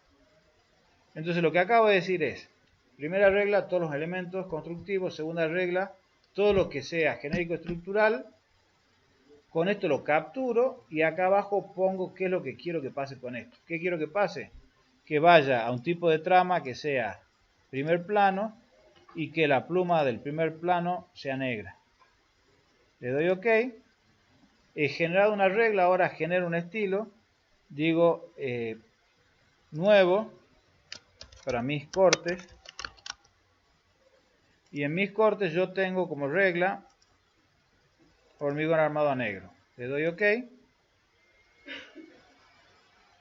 Entonces lo que acabo de decir es, primera regla, todos los elementos constructivos. Segunda regla, todo lo que sea genérico estructural. Con esto lo capturo y acá abajo pongo qué es lo que quiero que pase con esto. ¿Qué quiero que pase? Que vaya a un tipo de trama que sea primer plano y que la pluma del primer plano sea negra. Le doy OK. He generado una regla, ahora genero un estilo. Digo nuevo para mis cortes. Y en mis cortes yo tengo como regla hormigón armado a negro. Le doy OK.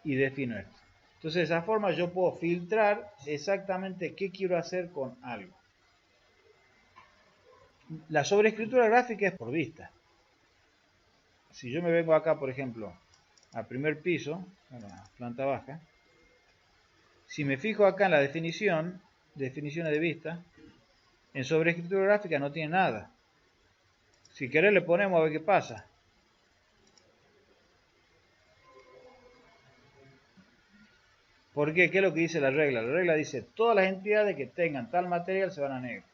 Y defino esto. Entonces de esa forma yo puedo filtrar exactamente qué quiero hacer con algo. La sobreescritura gráfica es por vista. Si yo me vengo acá, por ejemplo, al primer piso, a la planta baja, si me fijo acá en la definición, definiciones de vista, en sobreescritura gráfica no tiene nada. Si querés le ponemos a ver qué pasa. ¿Por qué? ¿Qué es lo que dice la regla? La regla dice, todas las entidades que tengan tal material se van a negro.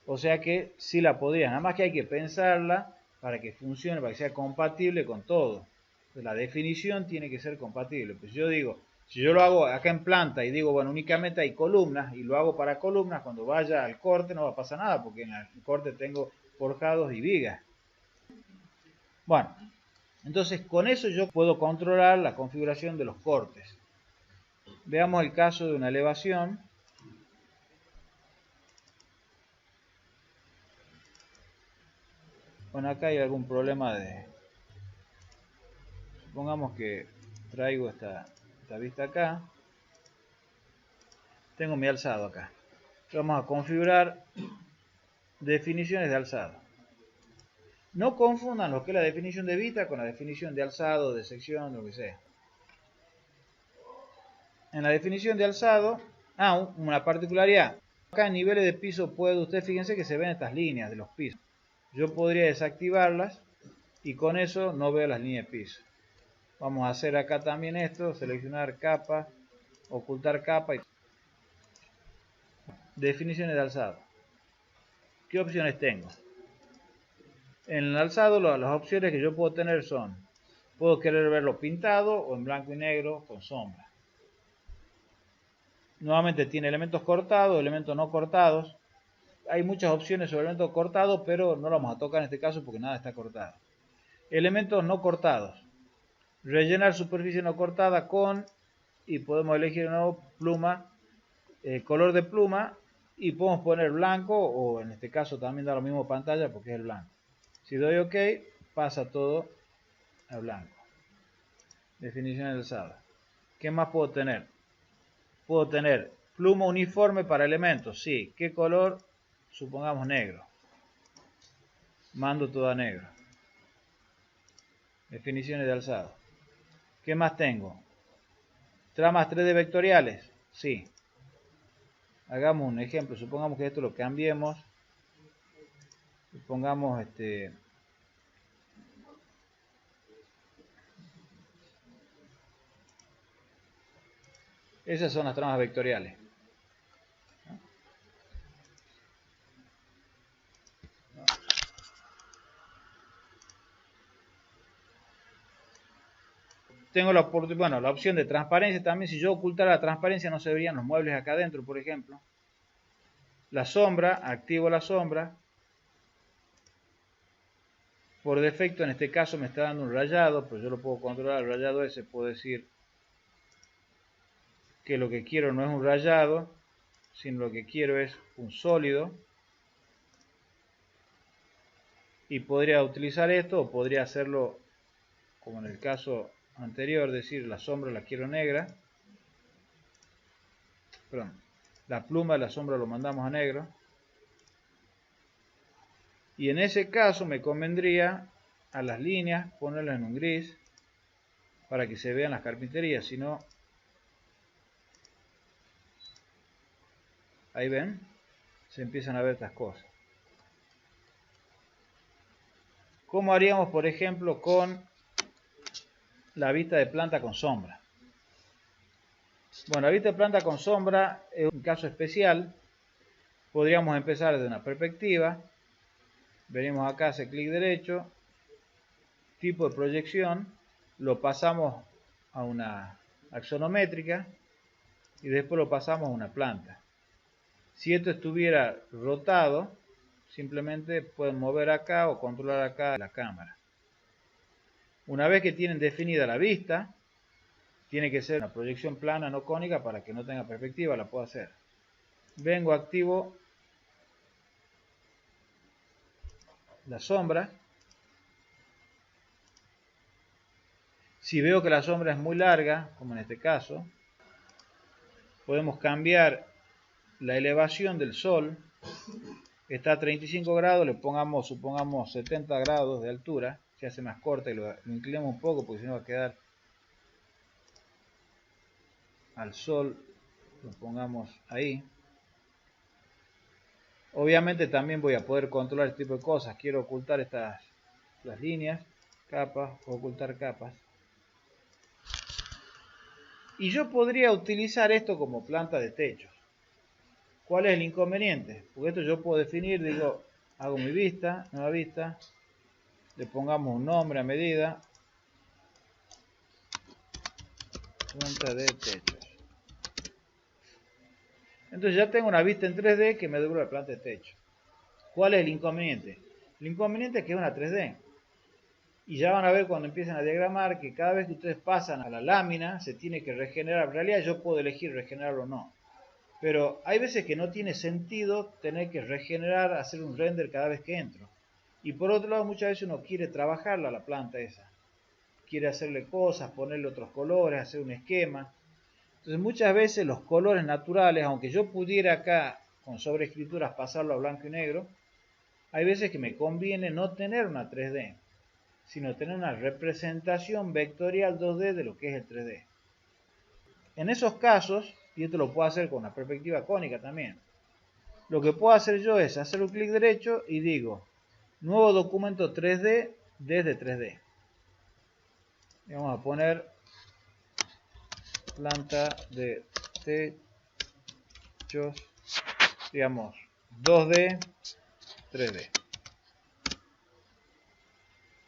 O sea que sí la podrías, nada más que hay que pensarla para que funcione, para que sea compatible con todo. Entonces, la definición tiene que ser compatible. Pues yo digo, si yo lo hago acá en planta y digo, bueno, únicamente hay columnas y lo hago para columnas, cuando vaya al corte no va a pasar nada porque en el corte tengo forjados y vigas. Bueno, entonces con eso yo puedo controlar la configuración de los cortes. Veamos el caso de una elevación. Bueno, acá hay algún problema de... Supongamos que traigo esta vista acá. Tengo mi alzado acá. Vamos a configurar definiciones de alzado. No confundan lo que es la definición de vista con la definición de alzado, de sección, lo que sea. En la definición de alzado, una particularidad. Acá en niveles de piso puede usted, fíjense que se ven estas líneas de los pisos. Yo podría desactivarlas y con eso no veo las líneas de piso. Vamos a hacer acá también esto, seleccionar capa, ocultar capa y definiciones de alzado. ¿Qué opciones tengo? En el alzado las opciones que yo puedo tener son, puedo querer verlo pintado o en blanco y negro con sombra. Nuevamente tiene elementos cortados, elementos no cortados. Hay muchas opciones sobre elementos cortados, pero no lo vamos a tocar en este caso porque nada está cortado. Elementos no cortados. Rellenar superficie no cortada con, y podemos elegir una pluma, color de pluma, y podemos poner blanco, o en este caso también da lo mismo pantalla porque es el blanco. Si doy OK, pasa todo a blanco. Definición de alzado. ¿Qué más puedo tener? Puedo tener pluma uniforme para elementos. Sí. ¿Qué color? Supongamos negro. Mando todo a negro. Definiciones de alzado. ¿Qué más tengo? Tramas 3D vectoriales. Sí. Hagamos un ejemplo. Supongamos que esto lo cambiemos. Y pongamos esas son las tramas vectoriales. Tengo la opción de transparencia también. Si yo ocultara la transparencia no se verían los muebles acá adentro, por ejemplo. La sombra, activo la sombra. Por defecto en este caso me está dando un rayado, pero yo lo puedo controlar, el rayado ese, puedo decir que lo que quiero no es un rayado, sino lo que quiero es un sólido. Y podría utilizar esto o podría hacerlo como en el caso anterior, decir la sombra la quiero negra. Perdón, la pluma de la sombra lo mandamos a negro. Y en ese caso me convendría a las líneas ponerlas en un gris para que se vean las carpinterías, si no, ahí ven, se empiezan a ver estas cosas. ¿Cómo haríamos, por ejemplo, con la vista de planta con sombra? Bueno, la vista de planta con sombra es un caso especial. Podríamos empezar desde una perspectiva. Venimos acá, hace clic derecho, tipo de proyección, lo pasamos a una axonométrica y después lo pasamos a una planta. Si esto estuviera rotado, simplemente pueden mover acá o controlar acá la cámara. Una vez que tienen definida la vista, tiene que ser una proyección plana, no cónica, para que no tenga perspectiva, la puedo hacer. Vengo, activo la sombra. Si veo que la sombra es muy larga, como en este caso, podemos cambiar la elevación del sol. Está a 35 grados, le pongamos, supongamos, 70 grados de altura. Se hace más corta y lo inclinamos un poco porque si no va a quedar al sol. Lo pongamos ahí. Obviamente también voy a poder controlar este tipo de cosas. Quiero ocultar las líneas, capas, ocultar capas. Y yo podría utilizar esto como planta de techos. ¿Cuál es el inconveniente? Porque esto yo puedo definir, digo, hago mi vista, nueva vista, le pongamos un nombre a medida, planta de techos. Entonces ya tengo una vista en 3D que me devuelve la planta de techo. ¿Cuál es el inconveniente? El inconveniente es que es una 3D. Y ya van a ver cuando empiecen a diagramar que cada vez que ustedes pasan a la lámina se tiene que regenerar. En realidad yo puedo elegir regenerar o no. Pero hay veces que no tiene sentido tener que regenerar, hacer un render cada vez que entro. Y por otro lado, muchas veces uno quiere trabajarla, la planta esa. Quiere hacerle cosas, ponerle otros colores, hacer un esquema. Entonces muchas veces los colores naturales, aunque yo pudiera acá con sobreescrituras pasarlo a blanco y negro, hay veces que me conviene no tener una 3D, sino tener una representación vectorial 2D de lo que es el 3D. En esos casos, y esto lo puedo hacer con una perspectiva cónica también, lo que puedo hacer yo es hacer un clic derecho y digo, nuevo documento 3D desde 3D. Y vamos a poner planta de techos, digamos 2D, 3D.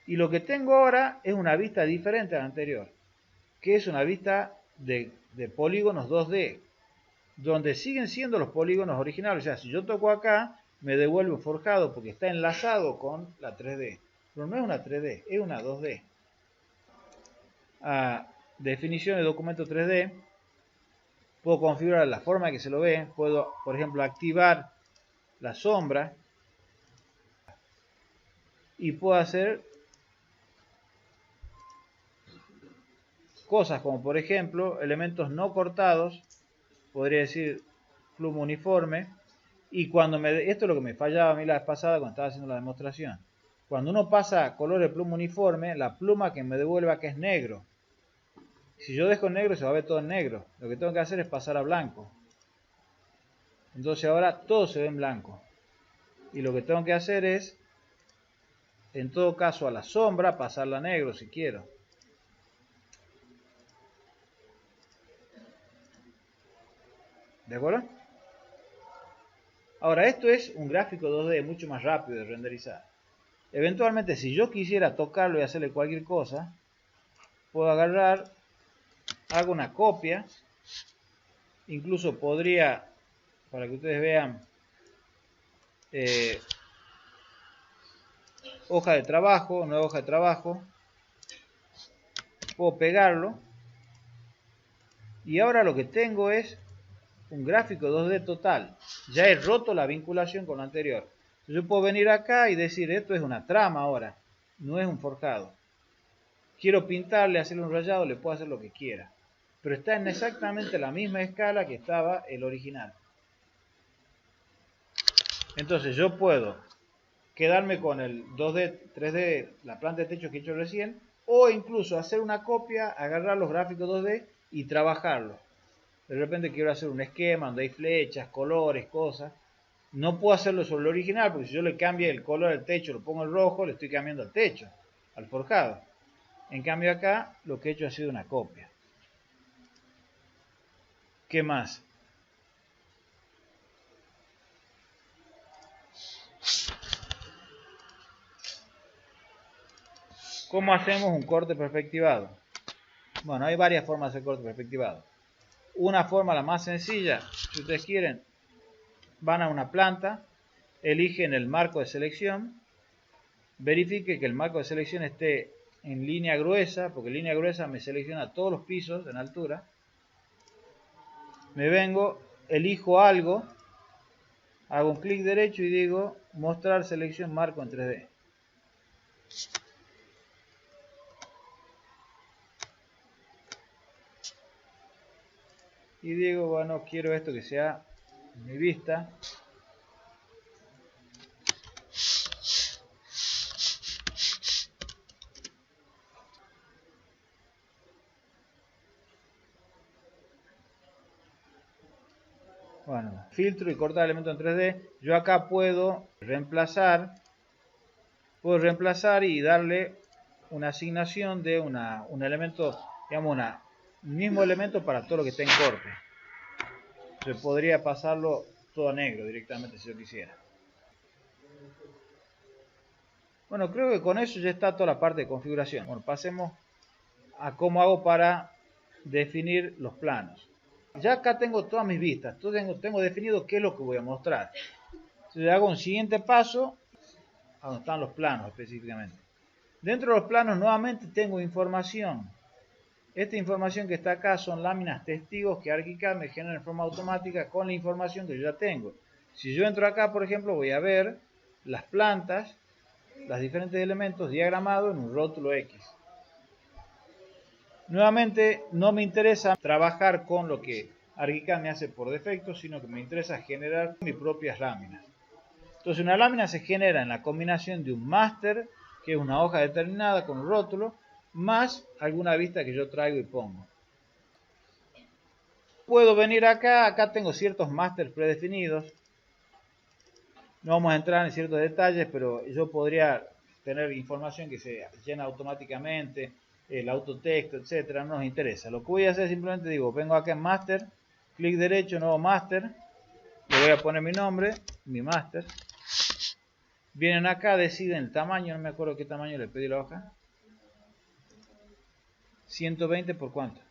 Y lo que tengo ahora es una vista diferente a la anterior, que es una vista de polígonos 2D, donde siguen siendo los polígonos originales. O sea, si yo toco acá, me devuelve un forjado porque está enlazado con la 3D. Pero no es una 3D, es una 2D. Definición de documento 3D. Puedo configurar la forma en que se lo ve. Puedo, por ejemplo, activar la sombra. Y puedo hacer cosas como, por ejemplo, elementos no cortados. Podría decir pluma uniforme. Y cuando esto es lo que me fallaba a mí la vez pasada cuando estaba haciendo la demostración. Cuando uno pasa color de pluma uniforme, la pluma que me devuelve acá es negro. Si yo dejo negro, se va a ver todo en negro. Lo que tengo que hacer es pasar a blanco. Entonces ahora todo se ve en blanco. Y lo que tengo que hacer es, en todo caso, a la sombra, pasarla a negro si quiero. ¿De acuerdo? Ahora, esto es un gráfico 2D mucho más rápido de renderizar. Eventualmente, si yo quisiera tocarlo y hacerle cualquier cosa, puedo agarrar, hago una copia, incluso podría, para que ustedes vean, hoja de trabajo, nueva hoja de trabajo, puedo pegarlo, y ahora lo que tengo es un gráfico 2D total. Ya he roto la vinculación con lo anterior. Yo puedo venir acá y decir, esto es una trama ahora, no es un forjado. Quiero pintarle, hacerle un rayado, le puedo hacer lo que quiera. Pero está en exactamente la misma escala que estaba el original. Entonces yo puedo quedarme con el 2D, 3D, la planta de techo que he hecho recién, o incluso hacer una copia, agarrar los gráficos 2D y trabajarlos. De repente quiero hacer un esquema donde hay flechas, colores, cosas. No puedo hacerlo sobre el original, porque si yo le cambio el color del techo, lo pongo en rojo, le estoy cambiando el techo, al forjado. En cambio acá, lo que he hecho ha sido una copia. ¿Qué más? ¿Cómo hacemos un corte perspectivado? Bueno, hay varias formas de hacer corte perspectivado. Una forma, la más sencilla, si ustedes quieren, van a una planta, eligen el marco de selección, verifique que el marco de selección esté en línea gruesa, porque línea gruesa me selecciona todos los pisos en altura. Me vengo, elijo algo, hago un clic derecho y digo mostrar selección marco en 3D. Y digo, bueno, quiero esto que sea mi vista. Bueno, filtro y cortar elemento en 3D. Yo acá puedo reemplazar y darle una asignación de un elemento, digamos, un mismo elemento para todo lo que esté en corte. Yo podría pasarlo todo a negro directamente si yo quisiera. Bueno, creo que con eso ya está toda la parte de configuración. Bueno, pasemos a cómo hago para definir los planos. Ya acá tengo todas mis vistas, tengo definido qué es lo que voy a mostrar. Entonces hago un siguiente paso, a donde están los planos específicamente. Dentro de los planos nuevamente tengo información. Esta información que está acá son láminas testigos que ArchiCAD me genera en forma automática con la información que yo ya tengo. Si yo entro acá, por ejemplo, voy a ver las plantas, los diferentes elementos diagramados en un rótulo X. Nuevamente, no me interesa trabajar con lo que ArchiCAD me hace por defecto, sino que me interesa generar mis propias láminas. Entonces, una lámina se genera en la combinación de un máster, que es una hoja determinada con un rótulo, más alguna vista que yo traigo y pongo. Puedo venir acá tengo ciertos másters predefinidos. No vamos a entrar en ciertos detalles, pero yo podría tener información que se llena automáticamente, el autotexto, etcétera, no nos interesa. Lo que voy a hacer simplemente digo, vengo acá en Master, clic derecho, nuevo Master, le voy a poner mi nombre, mi Master. Vienen acá, deciden el tamaño, no me acuerdo qué tamaño le pedí la hoja. 120 por cuánto.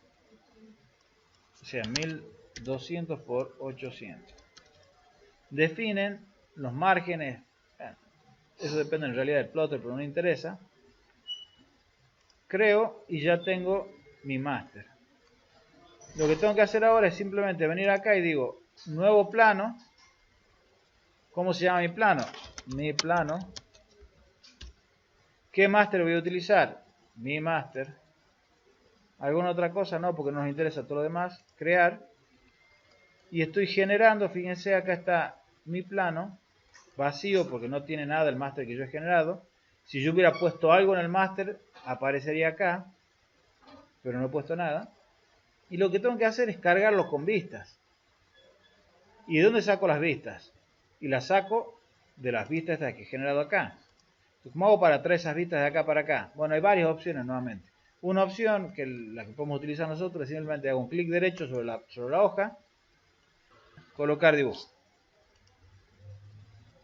O sea, 1200 por 800. Definen los márgenes. Eso depende en realidad del plotter, pero no me interesa. Creo y ya tengo mi máster. Lo que tengo que hacer ahora es simplemente venir acá y digo, nuevo plano. ¿Cómo se llama mi plano? Mi plano. ¿Qué máster voy a utilizar? Mi máster. ¿Alguna otra cosa? No, porque no nos interesa todo lo demás. Crear. Y estoy generando, fíjense, acá está mi plano. Vacío porque no tiene nada el máster que yo he generado. Si yo hubiera puesto algo en el máster, aparecería acá. Pero no he puesto nada. Y lo que tengo que hacer es cargarlo con vistas. ¿Y de dónde saco las vistas? Y las saco de las vistas estas que he generado acá. Entonces, ¿cómo hago para traer esas vistas de acá para acá? Bueno, hay varias opciones nuevamente. Una opción, que la que podemos utilizar nosotros, es simplemente hago un clic derecho sobre la hoja, colocar dibujo.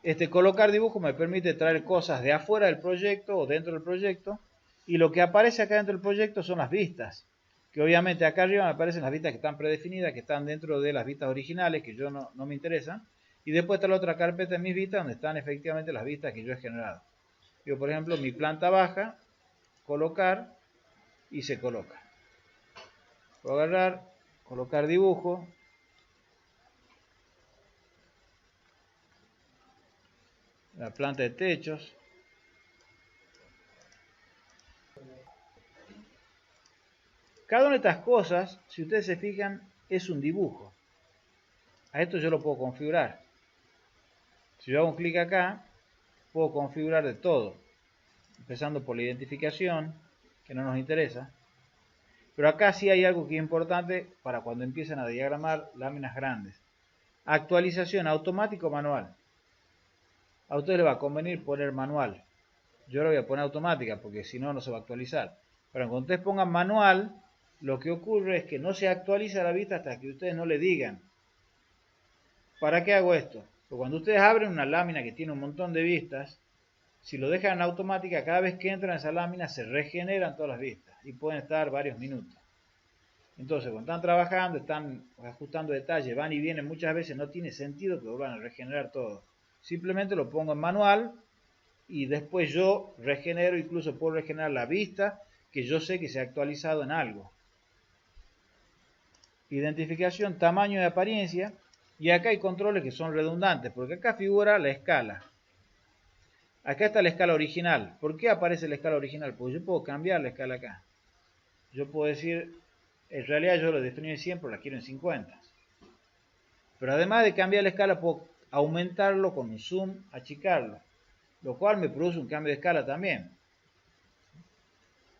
Este colocar dibujo me permite traer cosas de afuera del proyecto o dentro del proyecto. Y lo que aparece acá dentro del proyecto son las vistas. Que obviamente acá arriba me aparecen las vistas que están predefinidas, que están dentro de las vistas originales, que yo no me interesan. Y después está la otra carpeta en mis vistas, donde están efectivamente las vistas que yo he generado. Yo, por ejemplo, mi planta baja, colocar, y se coloca. Puedo agarrar, colocar dibujo, la planta de techos. Cada una de estas cosas, si ustedes se fijan, es un dibujo. A esto yo lo puedo configurar. Si yo hago un clic acá, puedo configurar de todo, empezando por la identificación, que no nos interesa. Pero acá sí hay algo que es importante para cuando empiecen a diagramar láminas grandes. Actualización automática o manual. A ustedes les va a convenir poner manual. Yo lo voy a poner automática porque si no, no se va a actualizar. Pero cuando ustedes pongan manual, lo que ocurre es que no se actualiza la vista hasta que ustedes no le digan. ¿Para qué hago esto? Porque cuando ustedes abren una lámina que tiene un montón de vistas, si lo dejan en automática, cada vez que entran a esa lámina se regeneran todas las vistas y pueden estar varios minutos. Entonces, cuando están trabajando, están ajustando detalles, van y vienen, muchas veces no tiene sentido que vuelvan a regenerar todo. Simplemente lo pongo en manual y después yo regenero, incluso puedo regenerar la vista que yo sé que se ha actualizado en algo. Identificación, tamaño de apariencia. Y acá hay controles que son redundantes, porque acá figura la escala. Acá está la escala original. ¿Por qué aparece la escala original? Porque yo puedo cambiar la escala acá. Yo puedo decir, en realidad yo lo definí en 100, pero la quiero en 50. Pero además de cambiar la escala, puedo aumentarlo con un zoom, achicarlo. Lo cual me produce un cambio de escala también.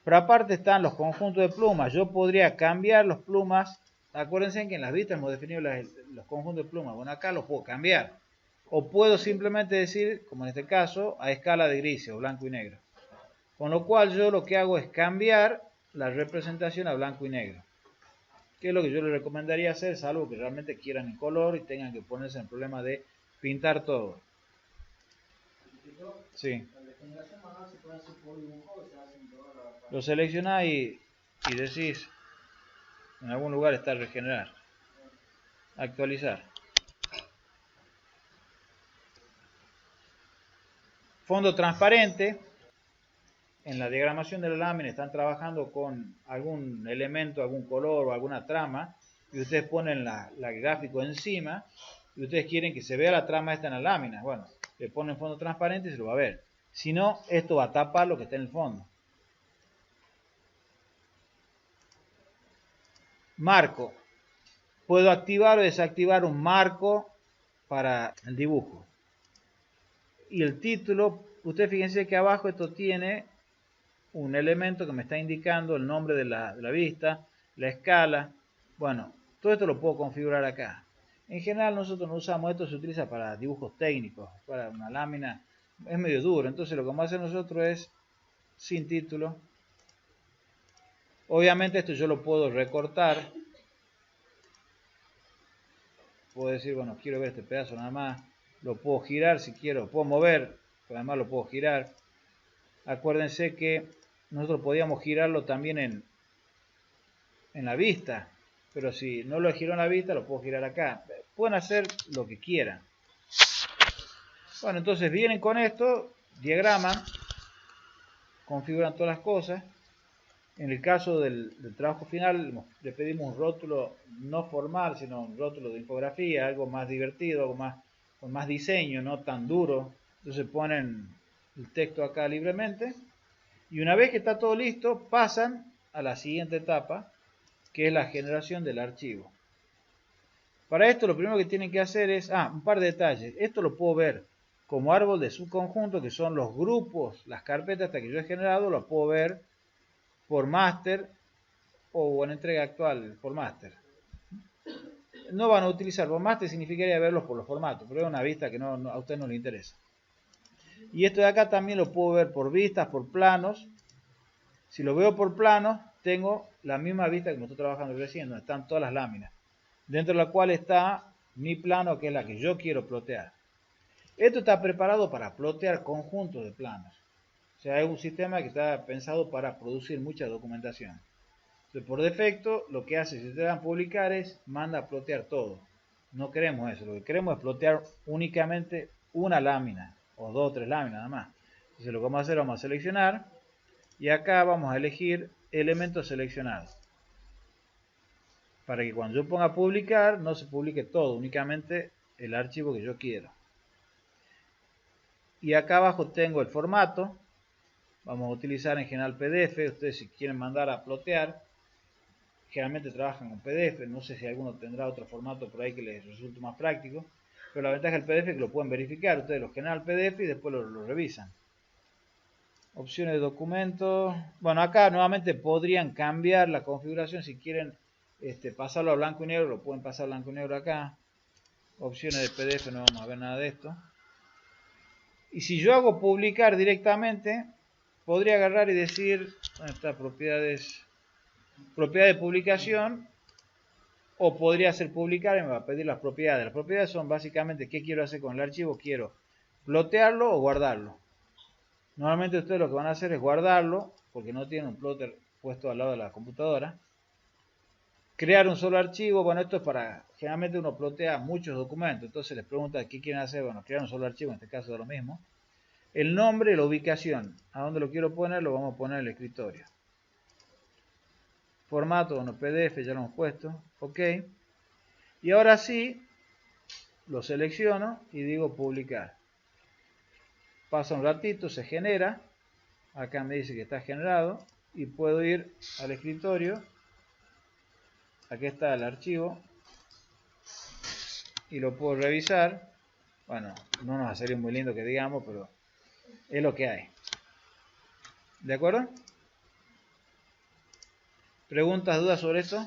Pero aparte están los conjuntos de plumas. Yo podría cambiar los plumas. Acuérdense que en las vistas hemos definido los conjuntos de plumas. Bueno, acá los puedo cambiar. O puedo simplemente decir, como en este caso, a escala de grises o blanco y negro. Con lo cual yo lo que hago es cambiar la representación a blanco y negro. Que es lo que yo les recomendaría hacer, salvo que realmente quieran en color y tengan que ponerse en el problema de pintar todo. Sí. Lo seleccionás y decís, en algún lugar está regenerar. Actualizar. Fondo transparente. En la diagramación de la lámina están trabajando con algún elemento, algún color o alguna trama, y ustedes ponen el gráfico encima, y ustedes quieren que se vea la trama esta en la lámina. Bueno, le ponen fondo transparente y se lo va a ver. Si no, esto va a tapar lo que está en el fondo. Marco. Puedo activar o desactivar un marco para el dibujo. Y el título, ustedes fíjense que abajo esto tiene un elemento que me está indicando el nombre de la vista, la escala. Bueno, todo esto lo puedo configurar acá. En general nosotros no usamos esto, se utiliza para dibujos técnicos, para una lámina, es medio duro. Entonces lo que vamos a hacer nosotros es sin título. Obviamente esto yo lo puedo recortar. Puedo decir, bueno, quiero ver este pedazo nada más. Lo puedo girar si quiero, puedo mover, pero además lo puedo girar. Acuérdense que nosotros podíamos girarlo también en la vista, pero si no lo giro en la vista, lo puedo girar acá. Pueden hacer lo que quieran. Bueno, entonces vienen con esto, diagraman, configuran todas las cosas. En el caso del trabajo final, le pedimos un rótulo no formal, sino un rótulo de infografía, algo más divertido, algo más, con más diseño, no tan duro. Entonces ponen el texto acá libremente. Y una vez que está todo listo, pasan a la siguiente etapa, que es la generación del archivo. Para esto lo primero que tienen que hacer es, un par de detalles. Esto lo puedo ver como árbol de subconjunto, que son los grupos, las carpetas que yo he generado, lo puedo ver por máster o en entrega actual por máster. No van a utilizar por máster, significaría verlos por los formatos, pero es una vista que a usted no le interesa. Y esto de acá también lo puedo ver por vistas, por planos. Si lo veo por planos, tengo la misma vista que me estoy trabajando recién, donde están todas las láminas, dentro de la cual está mi plano, que es la que yo quiero plotear. Esto está preparado para plotear conjuntos de planos. O sea, es un sistema que está pensado para producir mucha documentación. Entonces, por defecto, lo que hace, si ustedes dan a publicar, es manda a plotear todo. No queremos eso, lo que queremos es plotear únicamente una lámina, o 2 o 3 láminas nada más. Entonces lo que vamos a hacer, vamos a seleccionar, y acá vamos a elegir elementos seleccionados. Para que cuando yo ponga publicar, no se publique todo, únicamente el archivo que yo quiero. Y acá abajo tengo el formato. Vamos a utilizar en general PDF. Ustedes si quieren mandar a plotear, generalmente trabajan con PDF. No sé si alguno tendrá otro formato por ahí que les resulte más práctico. Pero la ventaja del PDF es que lo pueden verificar. Ustedes lo generan al PDF y después lo revisan. Opciones de documento. Bueno, acá nuevamente podrían cambiar la configuración. Si quieren pasarlo a blanco y negro, lo pueden pasar a blanco y negro acá. Opciones de PDF, no vamos a ver nada de esto. Y si yo hago publicar directamente, podría agarrar y decir, ¿dónde está? Propiedades, propiedad de publicación, o podría hacer publicar y me va a pedir las propiedades. Las propiedades son básicamente qué quiero hacer con el archivo. Quiero plotearlo o guardarlo. Normalmente ustedes lo que van a hacer es guardarlo, porque no tienen un plotter puesto al lado de la computadora. Crear un solo archivo, bueno, esto es para, generalmente uno plotea muchos documentos, entonces les pregunta qué quieren hacer, bueno, crear un solo archivo, en este caso es lo mismo. El nombre y la ubicación, a dónde lo quiero poner, lo vamos a poner en el escritorio. Formato, bueno, PDF, ya lo hemos puesto, ok. Y ahora sí, lo selecciono y digo publicar. Pasa un ratito, se genera, acá me dice que está generado, y puedo ir al escritorio. Aquí está el archivo y lo puedo revisar. Bueno, no nos va a salir muy lindo que digamos, pero es lo que hay. ¿De acuerdo? ¿Preguntas, dudas sobre esto?